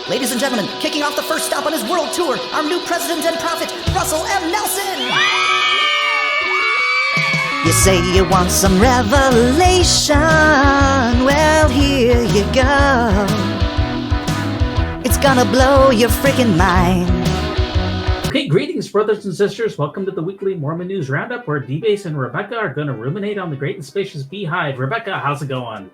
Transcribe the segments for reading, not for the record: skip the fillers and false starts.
Ladies and gentlemen, kicking off the first stop on his world tour, our new president and prophet, Russell M. Nelson! You say you want some revelation, well, here you go. It's gonna blow your freaking mind. Okay, greetings, brothers and sisters. Welcome to the weekly Mormon News Roundup, where D-Base and Rebecca are going to ruminate on the great and spacious beehive. Rebecca, how's it going?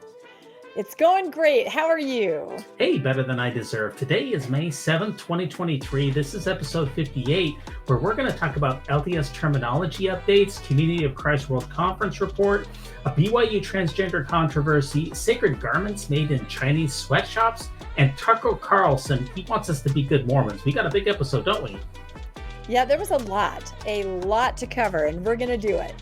It's going great. How are you? Hey, better than I deserve. Today is May 7th, 2023. This is episode 58, where we're going to talk about LDS terminology updates, Community of Christ World Conference report, a BYU transgender controversy, sacred garments made in Chinese sweatshops, and Tucker Carlson. He wants us to be good Mormons. We got a big episode, don't we? Yeah, there was a lot to cover, and we're going to do it.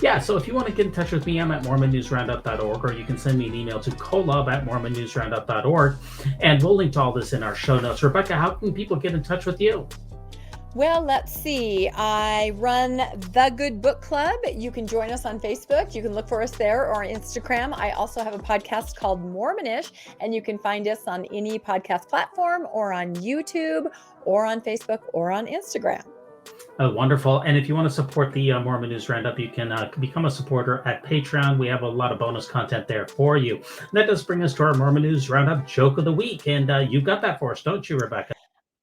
Yeah, so if you want to get in touch with me, I'm at MormonNewsRoundup.org, or you can send me an email to colub@MormonNewsRoundup.org, and we'll link to all this in our show notes. Rebecca, how can people get in touch with you? Well, let's see. I run The Good Book Club. You can join us on Facebook. You can look for us there or on Instagram. I also have a podcast called Mormonish, and you can find us on any podcast platform or on YouTube or on Facebook or on Instagram. Oh, wonderful. And if you want to support the Mormon News Roundup, you can become a supporter at Patreon. We have a lot of bonus content there for you. And that does bring us to our Mormon News Roundup Joke of the Week. And you got that for us, don't you, Rebecca?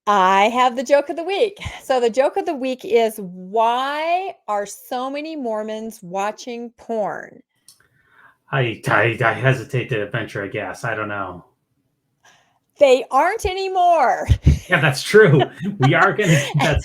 I have the joke of the week. So the joke of the week is, why are so many Mormons watching porn? I hesitate to venture a guess. I don't know. They aren't anymore. Yeah, that's true. We are going to...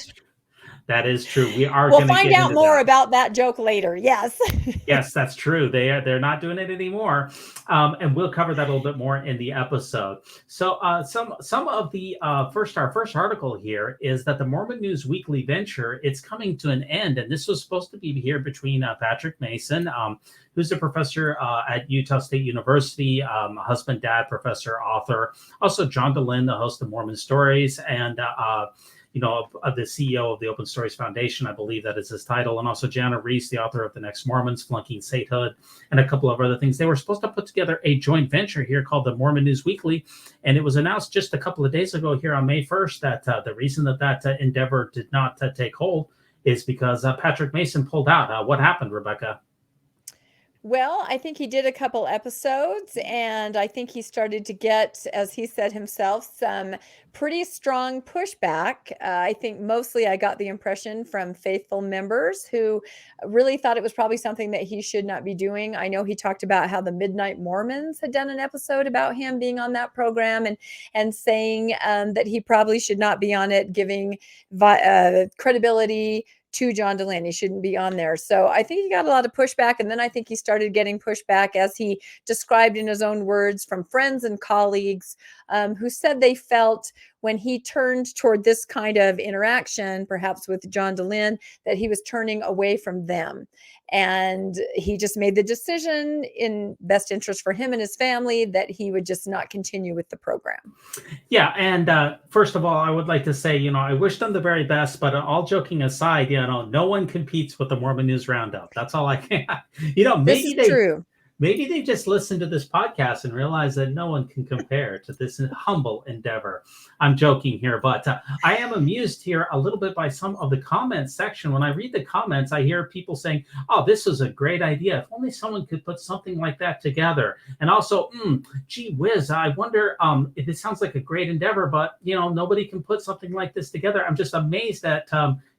That is true. We'll find out more about that joke later. Yes. Yes, that's true. They're not doing it anymore, and we'll cover that a little bit more in the episode. So, some of the our first article here is that the Mormon News Weekly venture, it's coming to an end, and this was supposed to be here between Patrick Mason, who's a professor at Utah State University, husband, dad, professor, author, also John DeLynn, the host of Mormon Stories, and the CEO of the Open Stories Foundation, I believe that is his title, and also Jana Reese, the author of The Next Mormons, Flunking Sainthood, and a couple of other things. They were supposed to put together a joint venture here called the Mormon News Weekly, and it was announced just a couple of days ago here on May 1st that the reason that endeavor did not take hold is because Patrick Mason pulled out. What happened, Rebecca? Well, I think he did a couple episodes, and I think he started to get, as he said himself, some pretty strong pushback. I think mostly I got the impression from faithful members who really thought it was probably something that he should not be doing. I know he talked about how the Midnight Mormons had done an episode about him being on that program and saying that he probably should not be on it, giving credibility to John DeLynn. He shouldn't be on there. So I think he got a lot of pushback. And then I think he started getting pushback, as he described in his own words, from friends and colleagues who said they felt when he turned toward this kind of interaction, perhaps with John DeLynn, that he was turning away from them. And he just made the decision in best interest for him and his family that he would just not continue with the program. Yeah. And first of all, I would like to say, I wish them the very best, but all joking aside, no one competes with the Mormon News Roundup. That's all I can. True. Maybe they just listened to this podcast and realized that no one can compare to this humble endeavor. I'm joking here, but I am amused here a little bit by some of the comments section. When I read the comments, I hear people saying, oh, this was a great idea. If only someone could put something like that together. And also, gee whiz, I wonder if it sounds like a great endeavor, but, nobody can put something like this together. I'm just amazed that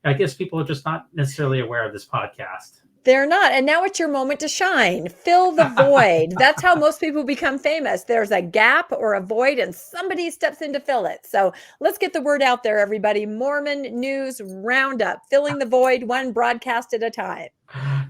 I guess people are just not necessarily aware of this podcast. They're not. And now it's your moment to shine. Fill the void. That's how most people become famous. There's a gap or a void and somebody steps in to fill it. So let's get the word out there, everybody. Mormon News Roundup, filling the void one broadcast at a time.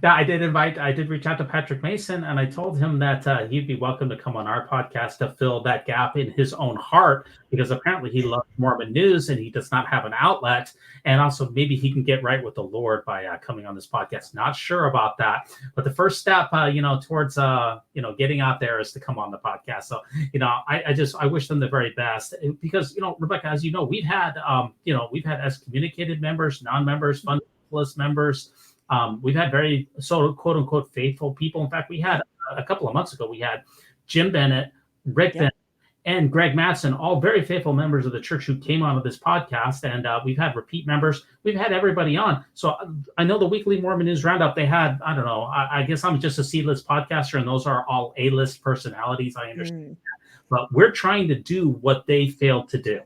Yeah, I did reach out to Patrick Mason, and I told him that he'd be welcome to come on our podcast to fill that gap in his own heart, because apparently he loves Mormon news and he does not have an outlet. And also maybe he can get right with the Lord by coming on this podcast. Not sure about that, but the first step, towards getting out there is to come on the podcast. So, I wish them the very best, because, Rebecca, as you know, we've had excommunicated members, non-members, fundamentalist members. We've had very quote unquote faithful people. In fact, we had a couple of months ago, we had Jim Bennett, Rick Bennett, and Greg Matson, all very faithful members of the church who came onto this podcast. And we've had repeat members. We've had everybody on. So I know the weekly Mormon News Roundup, they had, I don't know, I guess I'm just a C-list podcaster, and those are all A-list personalities. I understand. But we're trying to do what they failed to do.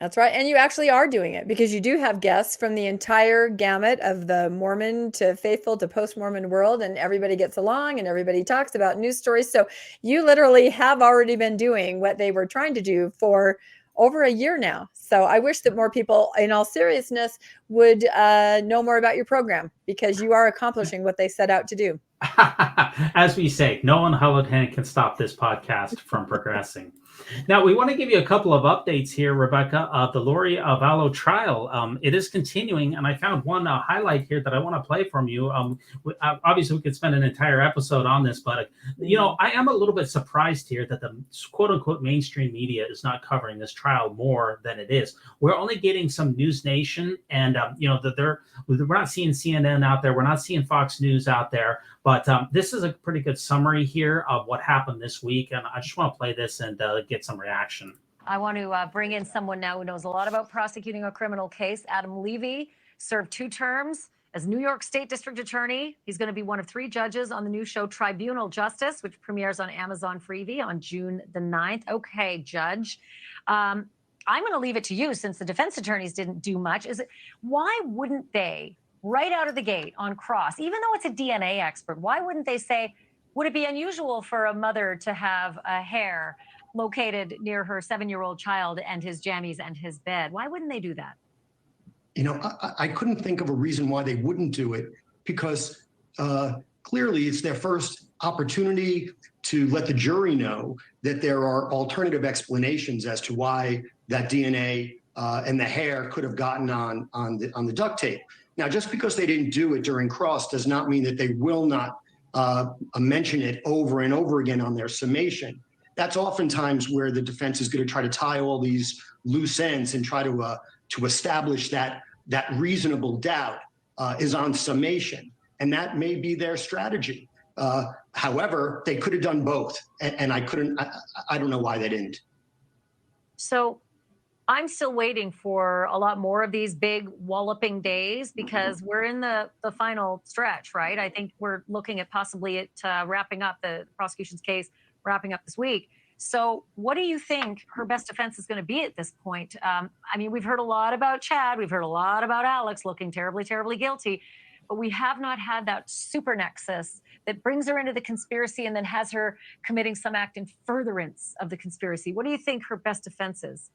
That's right. And you actually are doing it, because you do have guests from the entire gamut of the Mormon to faithful to post-Mormon world, and everybody gets along and everybody talks about news stories. So you literally have already been doing what they were trying to do for over a year now. So I wish that more people, in all seriousness, would know more about your program, because you are accomplishing what they set out to do. As we say, no one held hand can stop this podcast from progressing. Now, we want to give you a couple of updates here, Rebecca. The Lori Vallow trial, it is continuing, and I found one highlight here that I want to play from you. Obviously, we could spend an entire episode on this, but, I am a little bit surprised here that the quote-unquote mainstream media is not covering this trial more than it is. We're only getting some News Nation, and, we're not seeing CNN out there. We're not seeing Fox News out there. But this is a pretty good summary here of what happened this week. And I just want to play this and get some reaction. I want to bring in someone now who knows a lot about prosecuting a criminal case. Adam Levy served 2 terms as New York State District Attorney. He's going to be one of 3 judges on the new show Tribunal Justice, which premieres on Amazon Freevee on June the 9th. Okay, Judge. I'm going to leave it to you, since the defense attorneys didn't do much. Why wouldn't they, right out of the gate on cross, even though it's a DNA expert, why wouldn't they say, would it be unusual for a mother to have a hair located near her 7-year-old child and his jammies and his bed? Why wouldn't they do that? I couldn't think of a reason why they wouldn't do it, because clearly it's their first opportunity to let the jury know that there are alternative explanations as to why that DNA and the hair could have gotten on the duct tape. Now, just because they didn't do it during cross does not mean that they will not mention it over and over again on their summation. That's oftentimes where the defense is going to try to tie all these loose ends and try to establish that reasonable doubt is on summation, and that may be their strategy. However, they could have done both, and I don't know why they didn't. So I'm still waiting for a lot more of these big walloping days, because we're in the final stretch, right? I think we're looking at possibly wrapping up the prosecution's case, wrapping up this week. So what do you think her best defense is going to be at this point? We've heard a lot about Chad. We've heard a lot about Alex looking terribly, terribly guilty, but we have not had that super nexus that brings her into the conspiracy and then has her committing some act in furtherance of the conspiracy. What do you think her best defense is?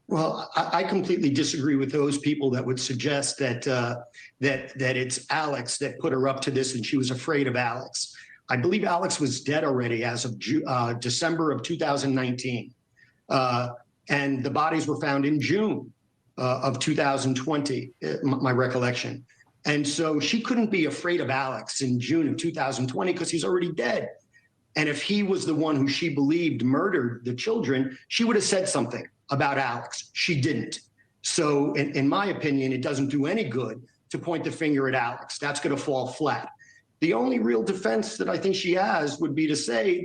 Well, I completely disagree with those people that would suggest that it's Alex that put her up to this and she was afraid of Alex. I believe Alex was dead already as of December of 2019. And the bodies were found in June of 2020, my recollection. And so she couldn't be afraid of Alex in June of 2020 because he's already dead. And if he was the one who she believed murdered the children, she would have said something about Alex. She didn't. So in my opinion, it doesn't do any good to point the finger at Alex. That's going to fall flat. The only real defense that I think she has would be to say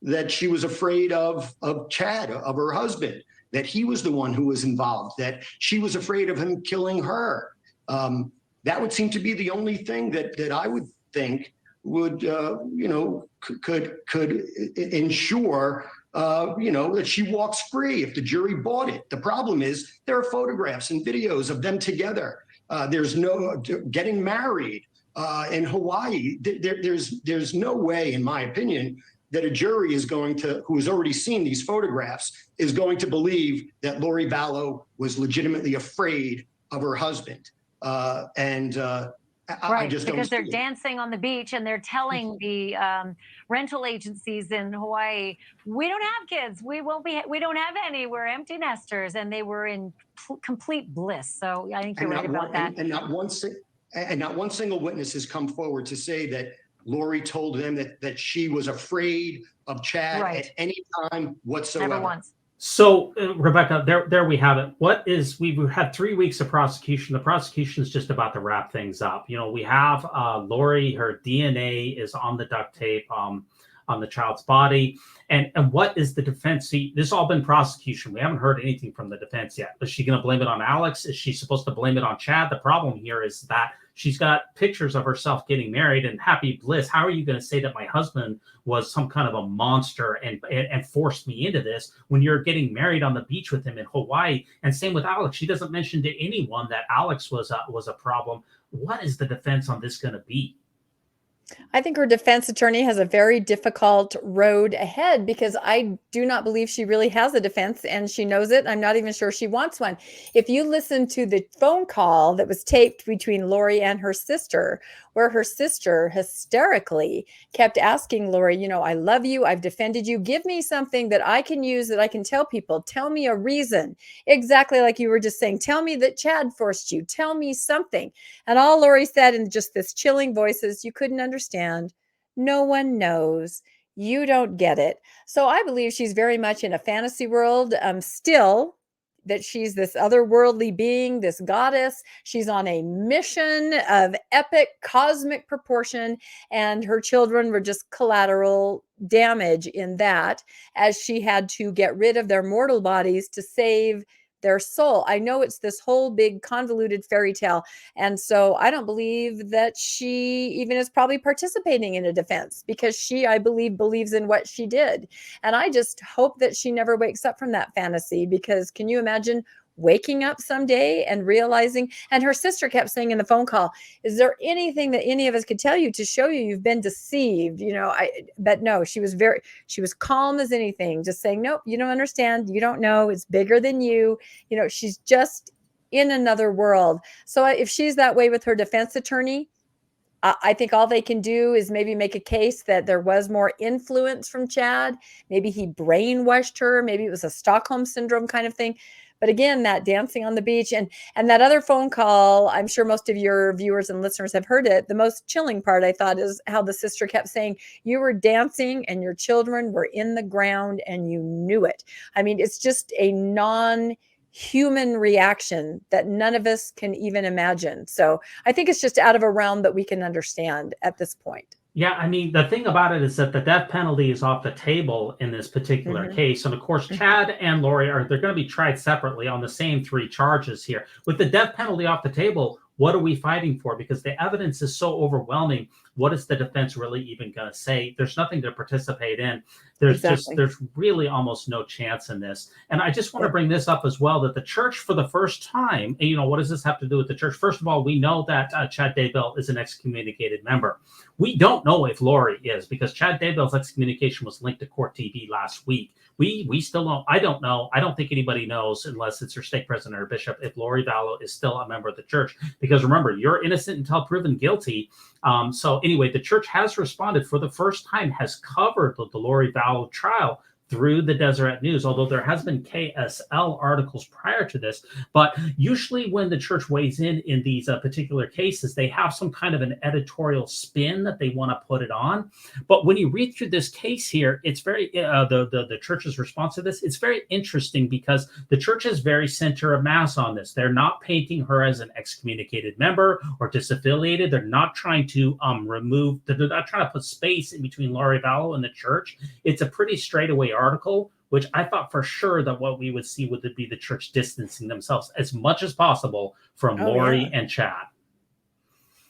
that she was afraid of Chad, of her husband, that he was the one who was involved, that she was afraid of him killing her. That would seem to be the only thing that I would think would, could ensure, that she walks free if the jury bought it. The problem is there are photographs and videos of them together. There's no getting married in Hawaii. There's no way, in my opinion, that a jury is going to, who has already seen these photographs, is going to believe that Lori Vallow was legitimately afraid of her husband. I just don't, because they're dancing on the beach and they're telling the rental agencies in Hawaii, we don't have kids, we don't have any, we're empty nesters, and they were in complete bliss. So I think you're right about that. And not one single witness has come forward to say that Lori told them that she was afraid of Chad at any time whatsoever. Never once. So, Rebecca, there we have it. We've had 3 weeks of prosecution. The prosecution is just about to wrap things up. We have Lori, her DNA is on the duct tape. on the child's body. And what is the defense? See, this has all been prosecution. We haven't heard anything from the defense yet. Is she going to blame it on Alex? Is she supposed to blame it on Chad? The problem here is that she's got pictures of herself getting married and happy bliss. How are you going to say that my husband was some kind of a monster and forced me into this when you're getting married on the beach with him in Hawaii? And same with Alex. She doesn't mention to anyone that Alex was a problem. What is the defense on this going to be? I think her defense attorney has a very difficult road ahead because I do not believe she really has a defense, and she knows it. I'm not even sure she wants one. If you listen to the phone call that was taped between Lori and her sister, where her sister hysterically kept asking Lori, you know, I love you. I've defended you. Give me something that I can use, that I can tell people. Tell me a reason. Exactly like you were just saying. Tell me that Chad forced you. Tell me something. And all Lori said in just this chilling voices, you couldn't understand. No one knows. You don't get it. So I believe she's very much in a fantasy world still, that she's this otherworldly being, this goddess. She's on a mission of epic cosmic proportion, and her children were just collateral damage in that, as she had to get rid of their mortal bodies to save their soul. I know it's this whole big convoluted fairy tale. And so I don't believe that she even is probably participating in a defense, because she, I believe, believes in what she did. And I just hope that she never wakes up from that fantasy, because can you imagine waking up someday and realizing? And her sister kept saying in the phone call, is there anything that any of us could tell you to show you you've been deceived? You know, but no, she was calm as anything, just saying, nope, you don't understand. You don't know. It's bigger than you. You know, she's just in another world. So if she's that way with her defense attorney, I think all they can do is maybe make a case that there was more influence from Chad. Maybe he brainwashed her. Maybe it was a Stockholm syndrome kind of thing. But again, that dancing on the beach and that other phone call, I'm sure most of your viewers and listeners have heard it. The most chilling part, I thought, is how the sister kept saying, you were dancing and your children were in the ground and you knew it. I mean, it's just a non-human reaction that none of us can even imagine. So I think it's just out of a realm that we can understand at this point. Yeah, I mean, the thing about it is that the death penalty is off the table in this particular case. And of course, Chad and Lori they're going to be tried separately on the same 3 charges here. With the death penalty off the table, what are we fighting for? Because the evidence is so overwhelming. What is the defense really even going to say? There's nothing to participate in. There's really almost no chance in this. And I just want to bring this up as well, that the church for the first time, you know, what does this have to do with the church? First of all, we know that Chad Daybell is an excommunicated member. We don't know if Lori is, because Chad Daybell's excommunication was linked to Court TV last week. We still don't. I don't know. I don't think anybody knows, unless it's your stake president or bishop, if Lori Vallow is still a member of the church. Because remember, you're innocent until proven guilty. So anyway, the church has responded for the first time, has covered the Lori Vallow trial through the Deseret News, although there has been KSL articles prior to this. But usually when the church weighs in these particular cases, they have some kind of an editorial spin that they want to put it on. But when you read through this case here, it's very, the church's response to this, it's very interesting, because the church is very center of mass on this. They're not painting her as an excommunicated member or disaffiliated. They're not trying to they're not trying to put space in between Lori Vallow and the church. It's a pretty straightaway article, which I thought for sure that what we would see would be the church distancing themselves as much as possible from Lori and Chad.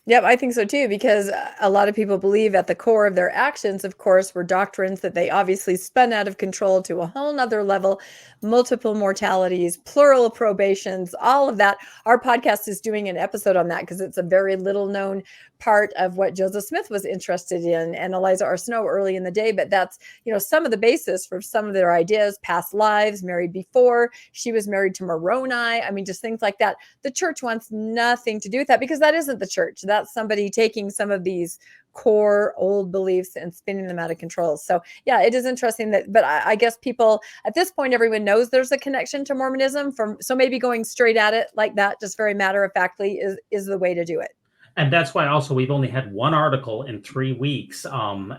Yep, I think so too, because a lot of people believe at the core of their actions, of course, were doctrines that they obviously spun out of control to a whole nother level, multiple mortalities, plural probations, all of that. Our podcast is doing an episode on that because it's a very little known part of what Joseph Smith was interested in, and Eliza R. Snow early in the day. But that's, you know, some of the basis for some of their ideas: past lives, married before, she was married to Moroni. I mean, just things like that. The church wants nothing to do with that, because that isn't the church. That's somebody taking some of these core old beliefs and spinning them out of control. So yeah, it is interesting that, but I guess people at this point, everyone knows there's a connection to Mormonism, so maybe going straight at it like that, just very matter-of-factly, is the way to do it. And that's why also we've only had 1 article in 3 weeks. So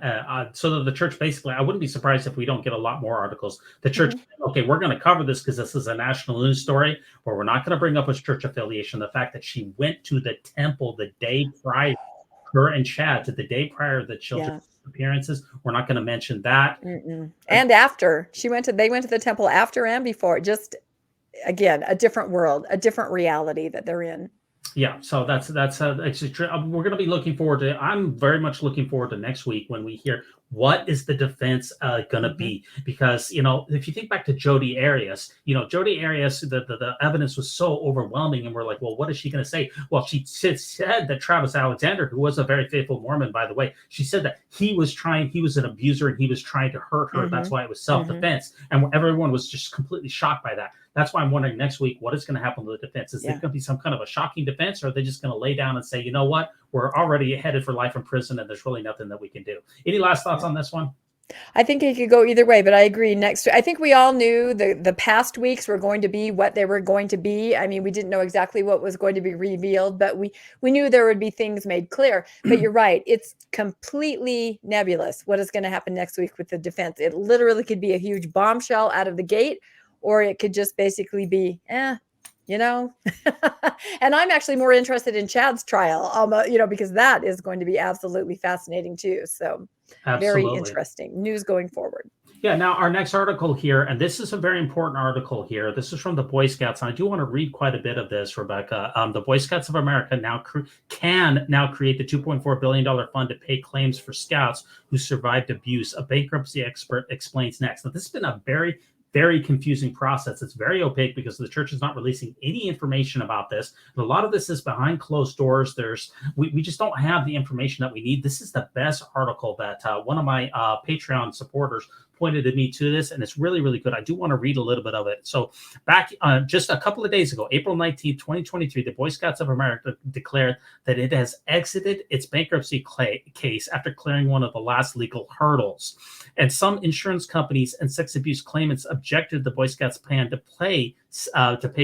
that the church basically, I wouldn't be surprised if we don't get a lot more articles. The church, okay, we're going to cover this because this is a national news story, but we're not going to bring up his church affiliation. The fact that she went to the temple the day prior, her and Chad, to the day prior the children appearances. We're not going to mention that. And after they went to the temple after and before, just again, a different world, a different reality that they're in. Yeah, so that's actually true. We're going to be looking forward to. I'm very much looking forward to next week when we hear what is the defense going to be, because if you think back to Jodi Arias, Jodi Arias, the evidence was so overwhelming, and we're like, well, what is she going to say? Well, she said that Travis Alexander, who was a very faithful Mormon, by the way, she said that he was an abuser and he was trying to hurt her. That's why it was self-defense, and everyone was just completely shocked by that. That's why I'm wondering next week what is going to happen with the defense. Is there going to be some kind of a shocking defense, or are they just going to lay down and say, you know what, we're already headed for life in prison and there's really nothing that we can do? Any last thoughts on this one? I think it could go either way, but I agree. I think we all knew the past weeks were going to be what they were going to be. I mean, we didn't know exactly what was going to be revealed, but we knew there would be things made clear. But you're right. It's completely nebulous what is going to happen next week with the defense. It literally could be a huge bombshell out of the gate, or it could just basically be, and I'm actually more interested in Chad's trial, because that is going to be absolutely fascinating too. So very interesting news going forward. Yeah. Now our next article here, and this is a very important article here. This is from the Boy Scouts, and I do want to read quite a bit of this, Rebecca. The Boy Scouts of America can now create the $2.4 billion fund to pay claims for scouts who survived abuse. A bankruptcy expert explains next. Now, this has been a very confusing process. It's very opaque because the church is not releasing any information about this. And a lot of this is behind closed doors. We just don't have the information that we need. This is the best article that one of my Patreon supporters pointed me to this, and it's really, really good. I do want to read a little bit of it. So back just a couple of days ago, April 19th, 2023, the Boy Scouts of America declared that it has exited its bankruptcy case after clearing one of the last legal hurdles. And some insurance companies and sex abuse claimants objected to the Boy Scouts' plan to pay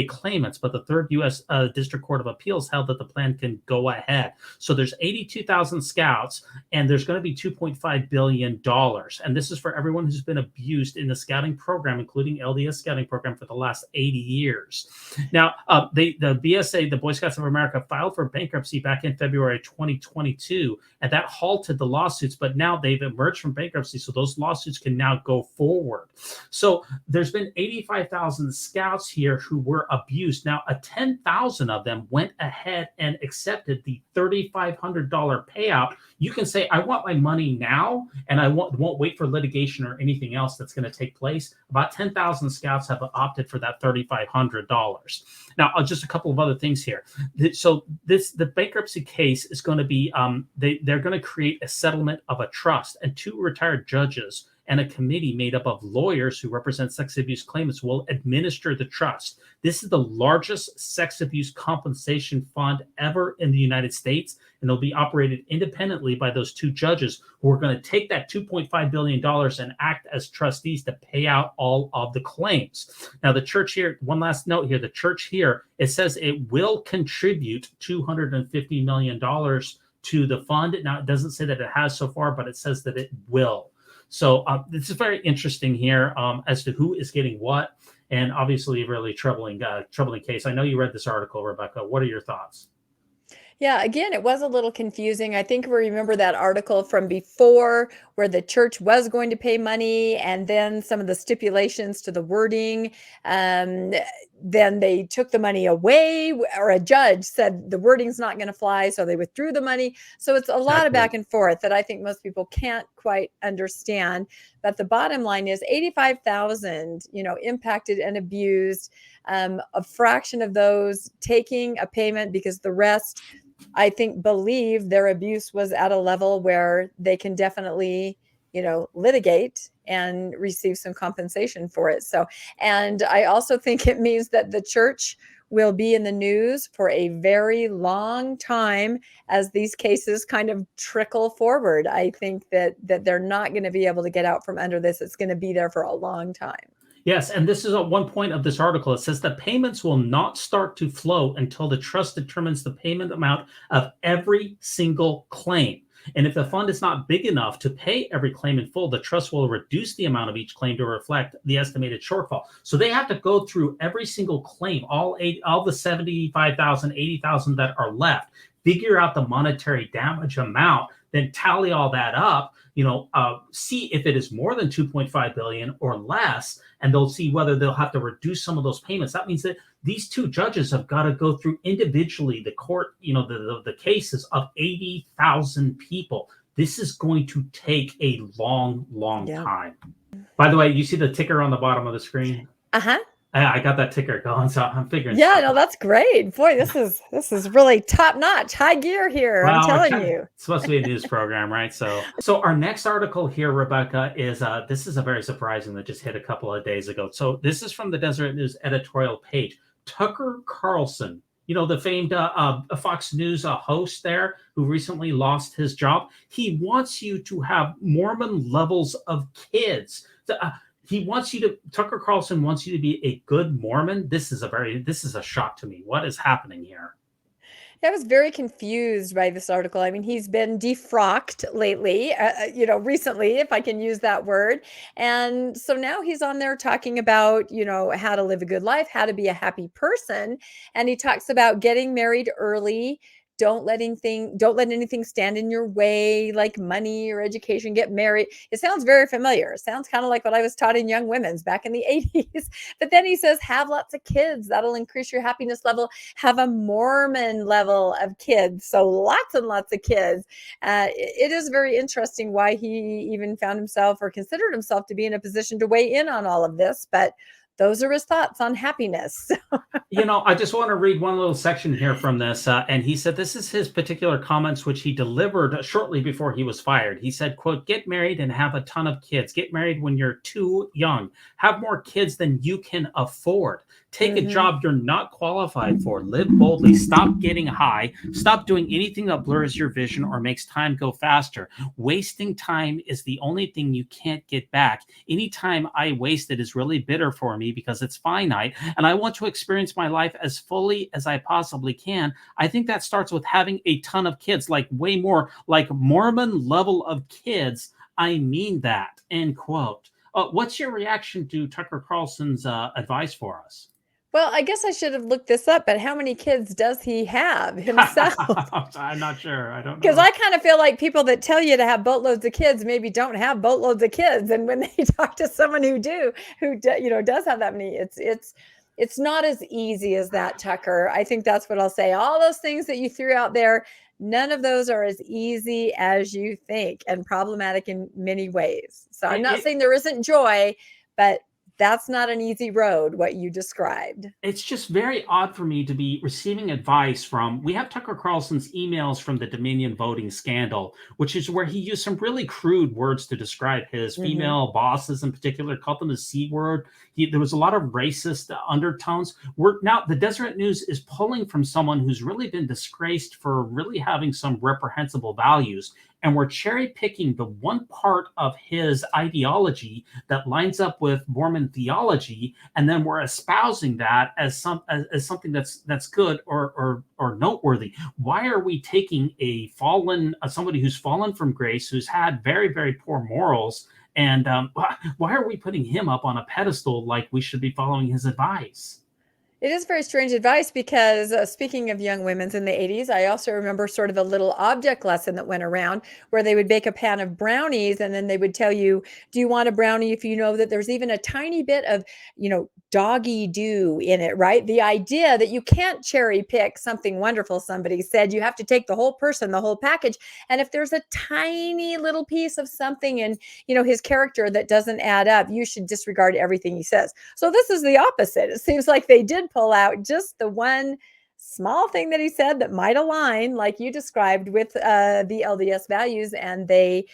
claimants, but the Third U.S. District Court of Appeals held that the plan can go ahead. So there's 82,000 scouts, and there's going to be $2.5 billion. And this is for everyone who's been abused in the scouting program, including LDS scouting program, for the last 80 years. Now, the BSA, the Boy Scouts of America, filed for bankruptcy back in February 2022, and that halted the lawsuits, but now they've emerged from bankruptcy, so those lawsuits can now go forward. So there's been 85,000 scouts here who were abused. Now, 10,000 of them went ahead and accepted the $3,500 payout. You can say, I want my money now, and I won't wait for litigation or anything else that's going to take place. About 10,000 scouts have opted for that $3,500. Now, just a couple of other things here. So the bankruptcy case is going to be, they're going to create a settlement of a trust, and 2 retired judges and a committee made up of lawyers who represent sex abuse claimants will administer the trust. This is the largest sex abuse compensation fund ever in the United States, and it'll be operated independently by those 2 judges who are going to take that $2.5 billion and act as trustees to pay out all of the claims. Now, the church here, one last note here, the church here, it says it will contribute $250 million to the fund. Now, it doesn't say that it has so far, but it says that it will. So this is very interesting here as to who is getting what, and obviously a really troubling case. I know you read this article, Rebecca. What are your thoughts? Yeah, again, it was a little confusing. I think we remember that article from before where the church was going to pay money, and then some of the stipulations to the wording. Then they took the money away, or a judge said the wording's not going to fly, so they withdrew the money. So it's a lot of back and forth that I think most people can't quite understand. But the bottom line is 85,000, impacted and abused. A fraction of those taking a payment because the rest, I think, believe their abuse was at a level where they can definitely, litigate and receive some compensation for it. So, and I also think it means that the church will be in the news for a very long time as these cases kind of trickle forward. I think that they're not going to be able to get out from under this. It's going to be there for a long time. Yes, and this is at one point of this article. It says the payments will not start to flow until the trust determines the payment amount of every single claim. And if the fund is not big enough to pay every claim in full, the trust will reduce the amount of each claim to reflect the estimated shortfall. So they have to go through every single claim, all the 75,000, 80,000 that are left, figure out the monetary damage amount, then tally all that up, see if it is more than 2.5 billion or less, and they'll see whether they'll have to reduce some of those payments. That means that these two judges have got to go through individually the court, the cases of 80,000 people. This is going to take a long, long time. By the way, you see the ticker on the bottom of the screen? Uh-huh. I got that ticker going, so I'm figuring. Yeah, no, that's great. Boy, this is really top notch, high gear here. Well, I'm telling you. It's supposed to be a news program, right? So our next article here, Rebecca, is this is a very surprising that just hit a couple of days ago. So this is from the Deseret News editorial page. Tucker Carlson, the famed Fox News host there who recently lost his job. He wants you to have Mormon levels of kids. Tucker Carlson wants you to be a good Mormon. This is a shock to me. What is happening here? I was very confused by this article. I mean, he's been defrocked lately, recently, if I can use that word. And so now he's on there talking about, how to live a good life, how to be a happy person. And he talks about getting married early. Don't let anything stand in your way, like money or education. Get married. It sounds very familiar. It sounds kind of like what I was taught in Young Women's back in the 80s. But then he says, have lots of kids. That'll increase your happiness level. Have a Mormon level of kids. So lots and lots of kids. It is very interesting why he even found himself or considered himself to be in a position to weigh in on all of this. But those are his thoughts on happiness. I just want to read one little section here from this. And he said, this is his particular comments, which he delivered shortly before he was fired. He said, quote, get married and have a ton of kids. Get married when you're too young. Have more kids than you can afford. Take a job you're not qualified for. Live boldly. Stop getting high. Stop doing anything that blurs your vision or makes time go faster. Wasting time is the only thing you can't get back. Any time I waste it is really bitter for me because it's finite, and I want to experience my life as fully as I possibly can. I think that starts with having a ton of kids, like way more, like Mormon level of kids. I mean that, end quote. What's your reaction to Tucker Carlson's advice for us? Well, I guess I should have looked this up, but how many kids does he have himself? I'm not sure. I don't know. Because I kind of feel like people that tell you to have boatloads of kids maybe don't have boatloads of kids. And when they talk to someone who does have that many, it's not as easy as that, Tucker. I think that's what I'll say. All those things that you threw out there, none of those are as easy as you think and problematic in many ways. So I'm not saying there isn't joy, but that's not an easy road, what you described. It's just very odd for me to be receiving advice from, we have Tucker Carlson's emails from the Dominion voting scandal, which is where he used some really crude words to describe his female bosses in particular, called them the C word. There was a lot of racist undertones. Now the Deseret News is pulling from someone who's really been disgraced for really having some reprehensible values. And we're cherry picking the one part of his ideology that lines up with Mormon theology, and then we're espousing that as something that's good or noteworthy. Why are we taking somebody who's fallen from grace, who's had very, very poor morals, and why are we putting him up on a pedestal like we should be following his advice? It is very strange advice because speaking of Young Women's in the 80s, I also remember sort of a little object lesson that went around where they would bake a pan of brownies and then they would tell you, do you want a brownie if you know that there's even a tiny bit of, doggy do in it, right? The idea that you can't cherry pick something wonderful, somebody said, you have to take the whole person, the whole package. And if there's a tiny little piece of something in, his character that doesn't add up, you should disregard everything he says. So this is the opposite. It seems like they did pull out just the one small thing that he said that might align, like you described, with the LDS values, and they,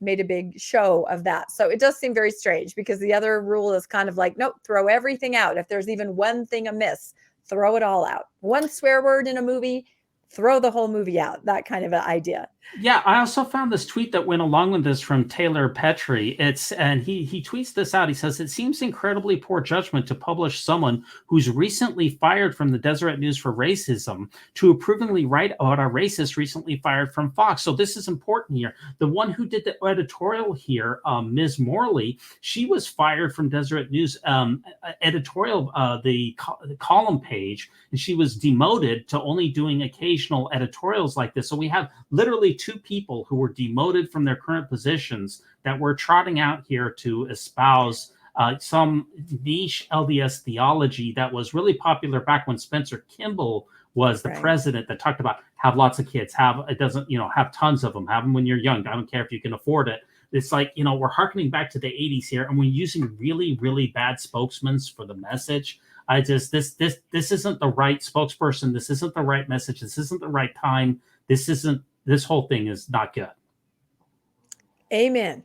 made a big show of that. So it does seem very strange because the other rule is kind of like, nope, throw everything out. If there's even one thing amiss, throw it all out. One swear word in a movie, throw the whole movie out, that kind of an idea. Yeah, I also found this tweet that went along with this from Taylor Petrie. He tweets this out. He says, it seems incredibly poor judgment to publish someone who's recently fired from the Deseret News for racism to approvingly write about a racist recently fired from Fox. So this is important here. The one who did the editorial here, Ms. Morley, she was fired from Deseret News editorial, the column page, and she was demoted to only doing occasional sensational editorials like this. So we have literally two people who were demoted from their current positions that were trotting out here to espouse some niche LDS theology that was really popular back when Spencer Kimball was the president, that talked about have lots of kids, have tons of them, have them when you're young. I don't care if you can afford it. It's like, we're hearkening back to the 80s here, and we're using really, really bad spokesmen for the message. This isn't the right spokesperson. This isn't the right message. This isn't the right time. This whole thing is not good. Amen.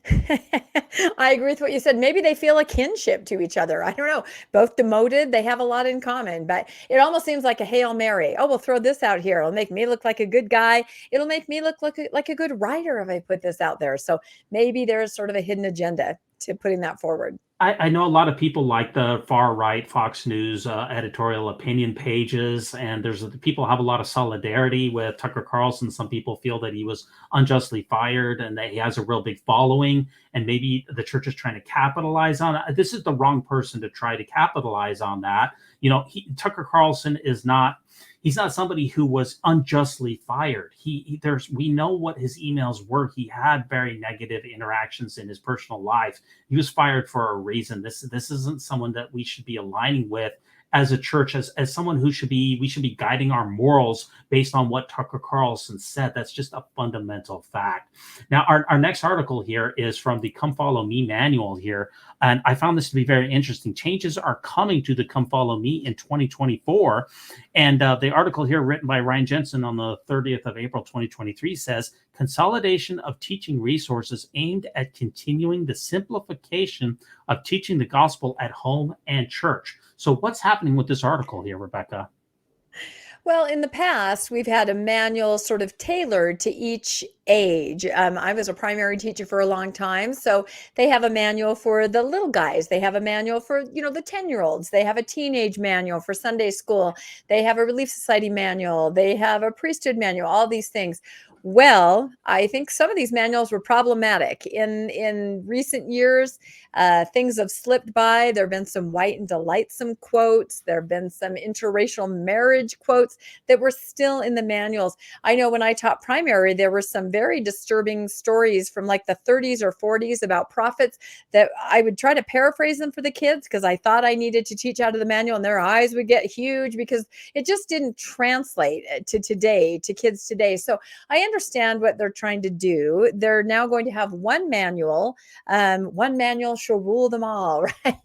I agree with what you said. Maybe they feel a kinship to each other. I don't know. Both demoted, they have a lot in common, but it almost seems like a Hail Mary. Oh, we'll throw this out here. It'll make me look like a good guy. It'll make me look like a good writer if I put this out there. So maybe there's sort of a hidden agenda to putting that forward. I know a lot of people like the far right Fox News editorial opinion pages, and people have a lot of solidarity with Tucker Carlson. Some people feel that he was unjustly fired and that he has a real big following, and maybe the church is trying to capitalize on it. This is the wrong person to try to capitalize on that. Tucker Carlson he's not somebody who was unjustly fired. We know what his emails were. He had very negative interactions in his personal life. He was fired for a reason. This isn't someone that we should be aligning with as a church, as someone we should be guiding our morals based on what Tucker Carlson said. That's just a fundamental fact. Now, our next article here is from the Come Follow Me manual here. And I found this to be very interesting. Changes are coming to the Come Follow Me in 2024. And the article here, written by Ryan Jensen on the 30th of April, 2023, says, consolidation of teaching resources aimed at continuing the simplification of teaching the gospel at home and church. So what's happening with this article here, Rebecca? Well, in the past, we've had a manual sort of tailored to each age. I was a primary teacher for a long time, so they have a manual for the little guys. They have a manual for, the 10-year-olds. They have a teenage manual for Sunday school. They have a Relief Society manual. They have a priesthood manual, all these things. Well, I think some of these manuals were problematic. In recent years, things have slipped by. There have been some white and delightsome quotes. There have been some interracial marriage quotes that were still in the manuals. I know when I taught primary, there were some very disturbing stories from like the 30s or 40s about prophets that I would try to paraphrase them for the kids because I thought I needed to teach out of the manual, and their eyes would get huge because it just didn't translate to today, to kids today. So I understand what they're trying to do. They're now going to have one manual. One manual shall rule them all, right?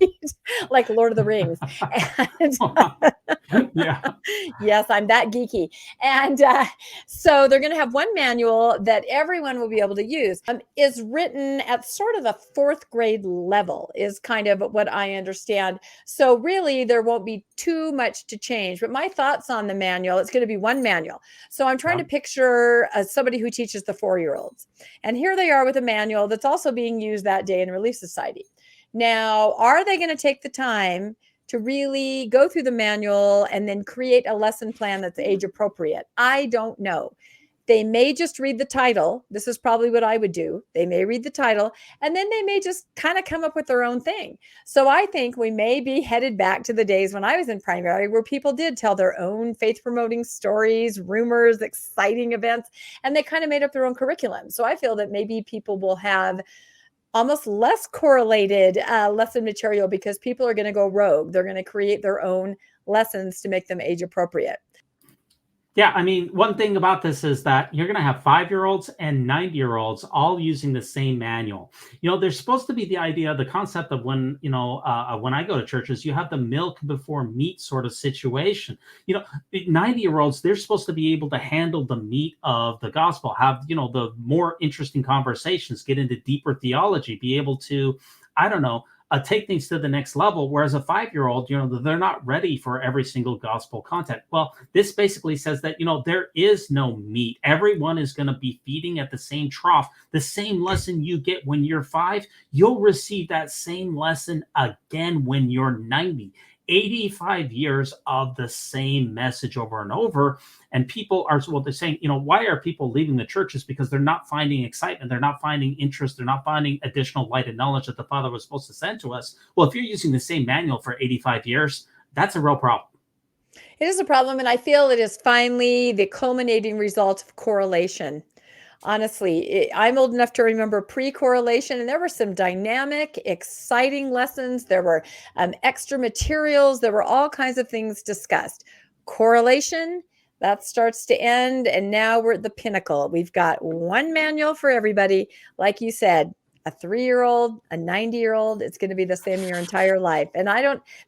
Like Lord of the Rings. And, yeah. Yes, I'm that geeky. And so they're going to have one manual that everyone will be able to use. Is written at sort of the 4th grade level is kind of what I understand. So really there won't be too much to change. But my thoughts on the manual, it's going to be one manual. So I'm trying to picture somebody who teaches the 4-year-olds. And here they are with a manual that's also being used that day in Relief Society. Now, are they going to take the time to really go through the manual and then create a lesson plan that's age appropriate? I don't know. They may just read the title. This is probably what I would do. They may read the title, and then they may just kind of come up with their own thing. So I think we may be headed back to the days when I was in primary, where people did tell their own faith-promoting stories, rumors, exciting events, and they kind of made up their own curriculum. So I feel that maybe people will have almost less correlated lesson material because people are going to go rogue. They're going to create their own lessons to make them age appropriate. Yeah, I mean, one thing about this is that you're going to have 5-year-olds and 90-year-olds all using the same manual. There's supposed to be the concept of when I go to churches, you have the milk before meat sort of situation. 90-year-olds, they're supposed to be able to handle the meat of the gospel, have, the more interesting conversations, get into deeper theology, be able to, take things to the next level. Whereas a 5-year-old, they're not ready for every single gospel content. Well, this basically says that, there is no meat. Everyone is going to be feeding at the same trough. The same lesson you get when you're 5, you'll receive that same lesson again when you're 90. 85 years of the same message over and over. And people are, they're saying, why are people leaving the churches? Because they're not finding excitement. They're not finding interest. They're not finding additional light and knowledge that the Father was supposed to send to us. Well, if you're using the same manual for 85 years, that's a real problem. It is a problem, and I feel it is finally the culminating result of correlation. Honestly, I'm old enough to remember pre-correlation, and there were some dynamic, exciting lessons. There were extra materials. There were all kinds of things discussed. Correlation, that starts to end, and now we're at the pinnacle. We've got one manual for everybody. Like you said, a 3-year-old, a 90-year-old, it's going to be the same your entire life. And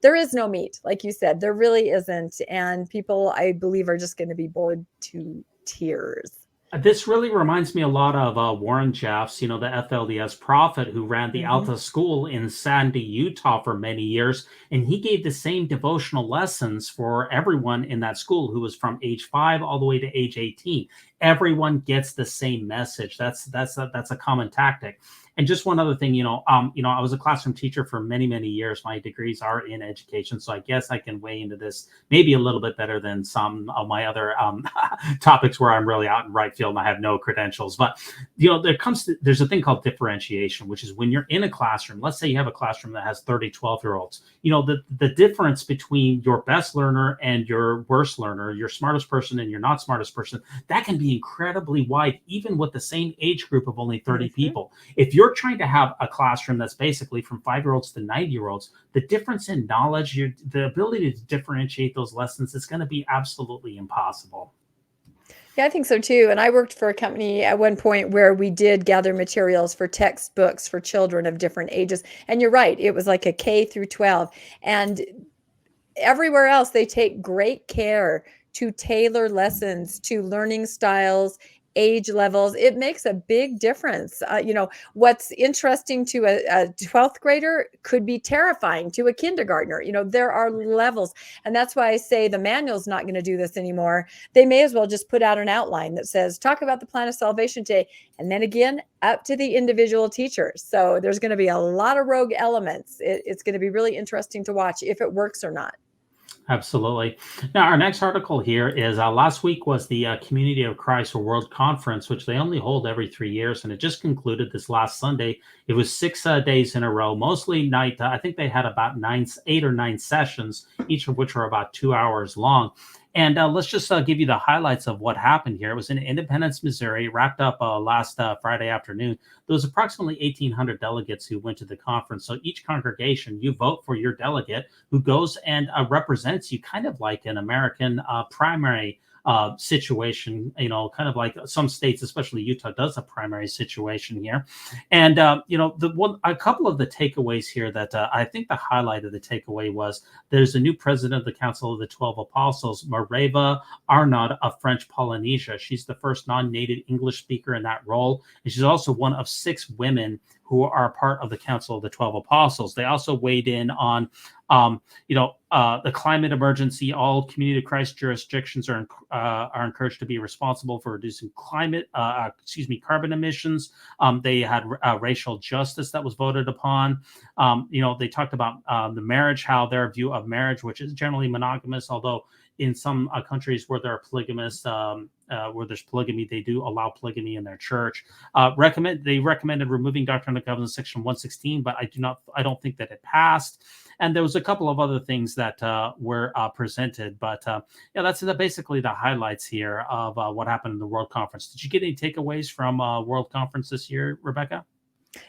there is no meat, like you said, there really isn't. And people, I believe, are just going to be bored to tears. This really reminds me a lot of Warren Jeffs, the FLDS prophet who ran the Alta School in Sandy, Utah for many years. And he gave the same devotional lessons for everyone in that school who was from age 5 all the way to age 18. Everyone gets the same message. That's a common tactic. And just one other thing, I was a classroom teacher for many, many years. My degrees are in education, so I guess I can weigh into this maybe a little bit better than some of my other topics where I'm really out in right field and I have no credentials. But there's a thing called differentiation, which is when you're in a classroom. Let's say you have a classroom that has 30 12-year-olds. The difference between your best learner and your worst learner, your smartest person and your not smartest person, that can be incredibly wide, even with the same age group of only 30 people. If you're trying to have a classroom that's basically from 5-year-olds to 90-year-olds, the difference in knowledge, the ability to differentiate those lessons is going to be absolutely impossible. Yeah, I think so too. And I worked for a company at one point where we did gather materials for textbooks for children of different ages. And you're right, it was like a K through 12. And everywhere else, they take great care to tailor lessons to learning styles, age levels. It makes a big difference. What's interesting to a 12th grader could be terrifying to a kindergartner. There are levels. And that's why I say the manual's not going to do this anymore. They may as well just put out an outline that says, talk about the plan of salvation today. And then again, up to the individual teachers. So there's going to be a lot of rogue elements. It's going to be really interesting to watch if it works or not. Absolutely. Now, our next article here is last week was the Community of Christ World Conference, which they only hold every 3 years. And it just concluded this last Sunday. It was 6 days in a row, mostly night. I think they had about 8 or 9 sessions, each of which were about 2 hours long. And let's just give you the highlights of what happened here. It was in Independence, Missouri, wrapped up last Friday afternoon. There was approximately 1,800 delegates who went to the conference. So each congregation, you vote for your delegate who goes and represents you, kind of like an American primary situation, kind of like some states, especially Utah, does a primary situation here. And, a couple of the takeaways here that I think the highlight of the takeaway was there's a new president of the Council of the 12 Apostles, Mareva Arnaud of French Polynesia. She's the first non-native English speaker in that role. And she's also one of 6 women who are part of the Council of the 12 Apostles. They also weighed in on, the climate emergency. All Community of Christ jurisdictions are encouraged to be responsible for reducing carbon emissions. They had racial justice that was voted upon. They talked about the marriage, how their view of marriage, which is generally monogamous, although in some countries where there are polygamists, where there's polygamy, they do allow polygamy in their church. They recommended removing Doctrine and Covenants section 116, but I don't think that it passed. And there was a couple of other things that were presented, but that's basically the highlights here of what happened in the World Conference. Did you get any takeaways from World Conference this year, Rebecca?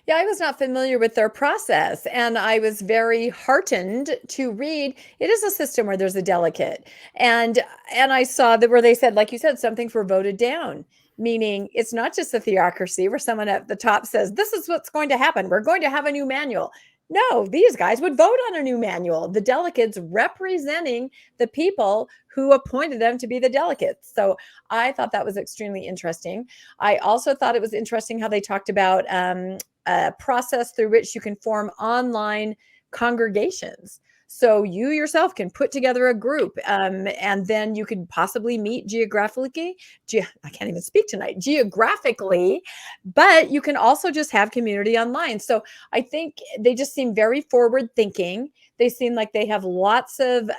Yeah, I was not familiar with their process, and I was very heartened to read it is a system where there's a delegate. And I saw that where they said, like you said, some things were voted down, meaning it's not just a theocracy where someone at the top says, this is what's going to happen. We're going to have a new manual. No, these guys would vote on a new manual, the delegates representing the people who appointed them to be the delegates. So I thought that was extremely interesting. I also thought it was interesting how they talked about a process through which you can form online congregations. So you yourself can put together a group and then you could possibly meet geographically. I can't even speak tonight, geographically, but you can also just have community online. So I think they just seem very forward thinking. They seem like they have lots of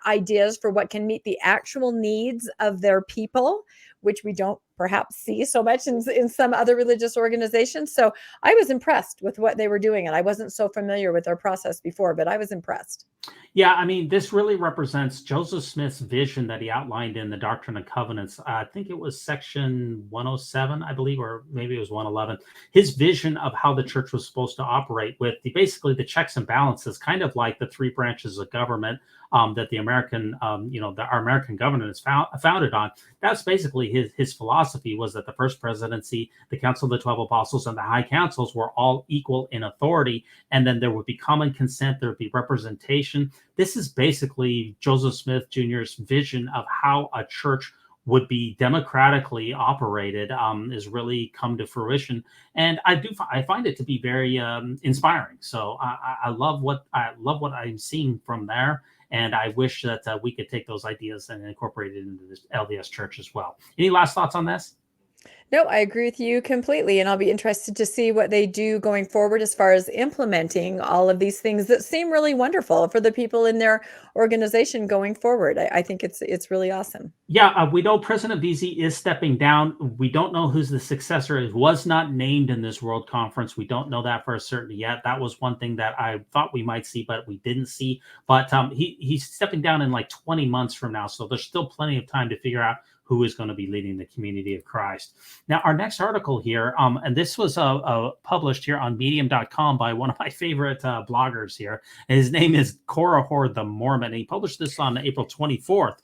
ideas for what can meet the actual needs of their people, which we don't perhaps see so much in some other religious organizations. So I was impressed with what they were doing. And I wasn't so familiar with their process before, but I was impressed. Yeah, I mean, this really represents Joseph Smith's vision that he outlined in the Doctrine and Covenants. I think it was section 107, I believe, or maybe it was 111. His vision of how the church was supposed to operate with basically the checks and balances, kind of like the three branches of government that the American, our American government is founded on. That's basically his philosophy, was that the first presidency, the Council of the 12 Apostles, and the High Councils were all equal in authority. And then there would be common consent, there would be representation. This is basically Joseph Smith Jr.'s vision of how a church would be democratically operated, is really come to fruition, and I find it to be very inspiring. So I love what I'm seeing from there, and I wish that we could take those ideas and incorporate it into this LDS church as well. Any last thoughts on this? No, I agree with you completely. And I'll be interested to see what they do going forward as far as implementing all of these things that seem really wonderful for the people in their organization going forward. I think it's really awesome. Yeah, we know President Veazey is stepping down. We don't know who's the successor. It was not named in this World Conference. We don't know that for a certain yet. That was one thing that I thought we might see, but we didn't see. But he's stepping down in like 20 months from now. So there's still plenty of time to figure out who is going to be leading the community of Christ. Now, our next article here, and this was published here on medium.com by one of my favorite bloggers here. And his name is Korihor the Mormon. He published this on April 24th.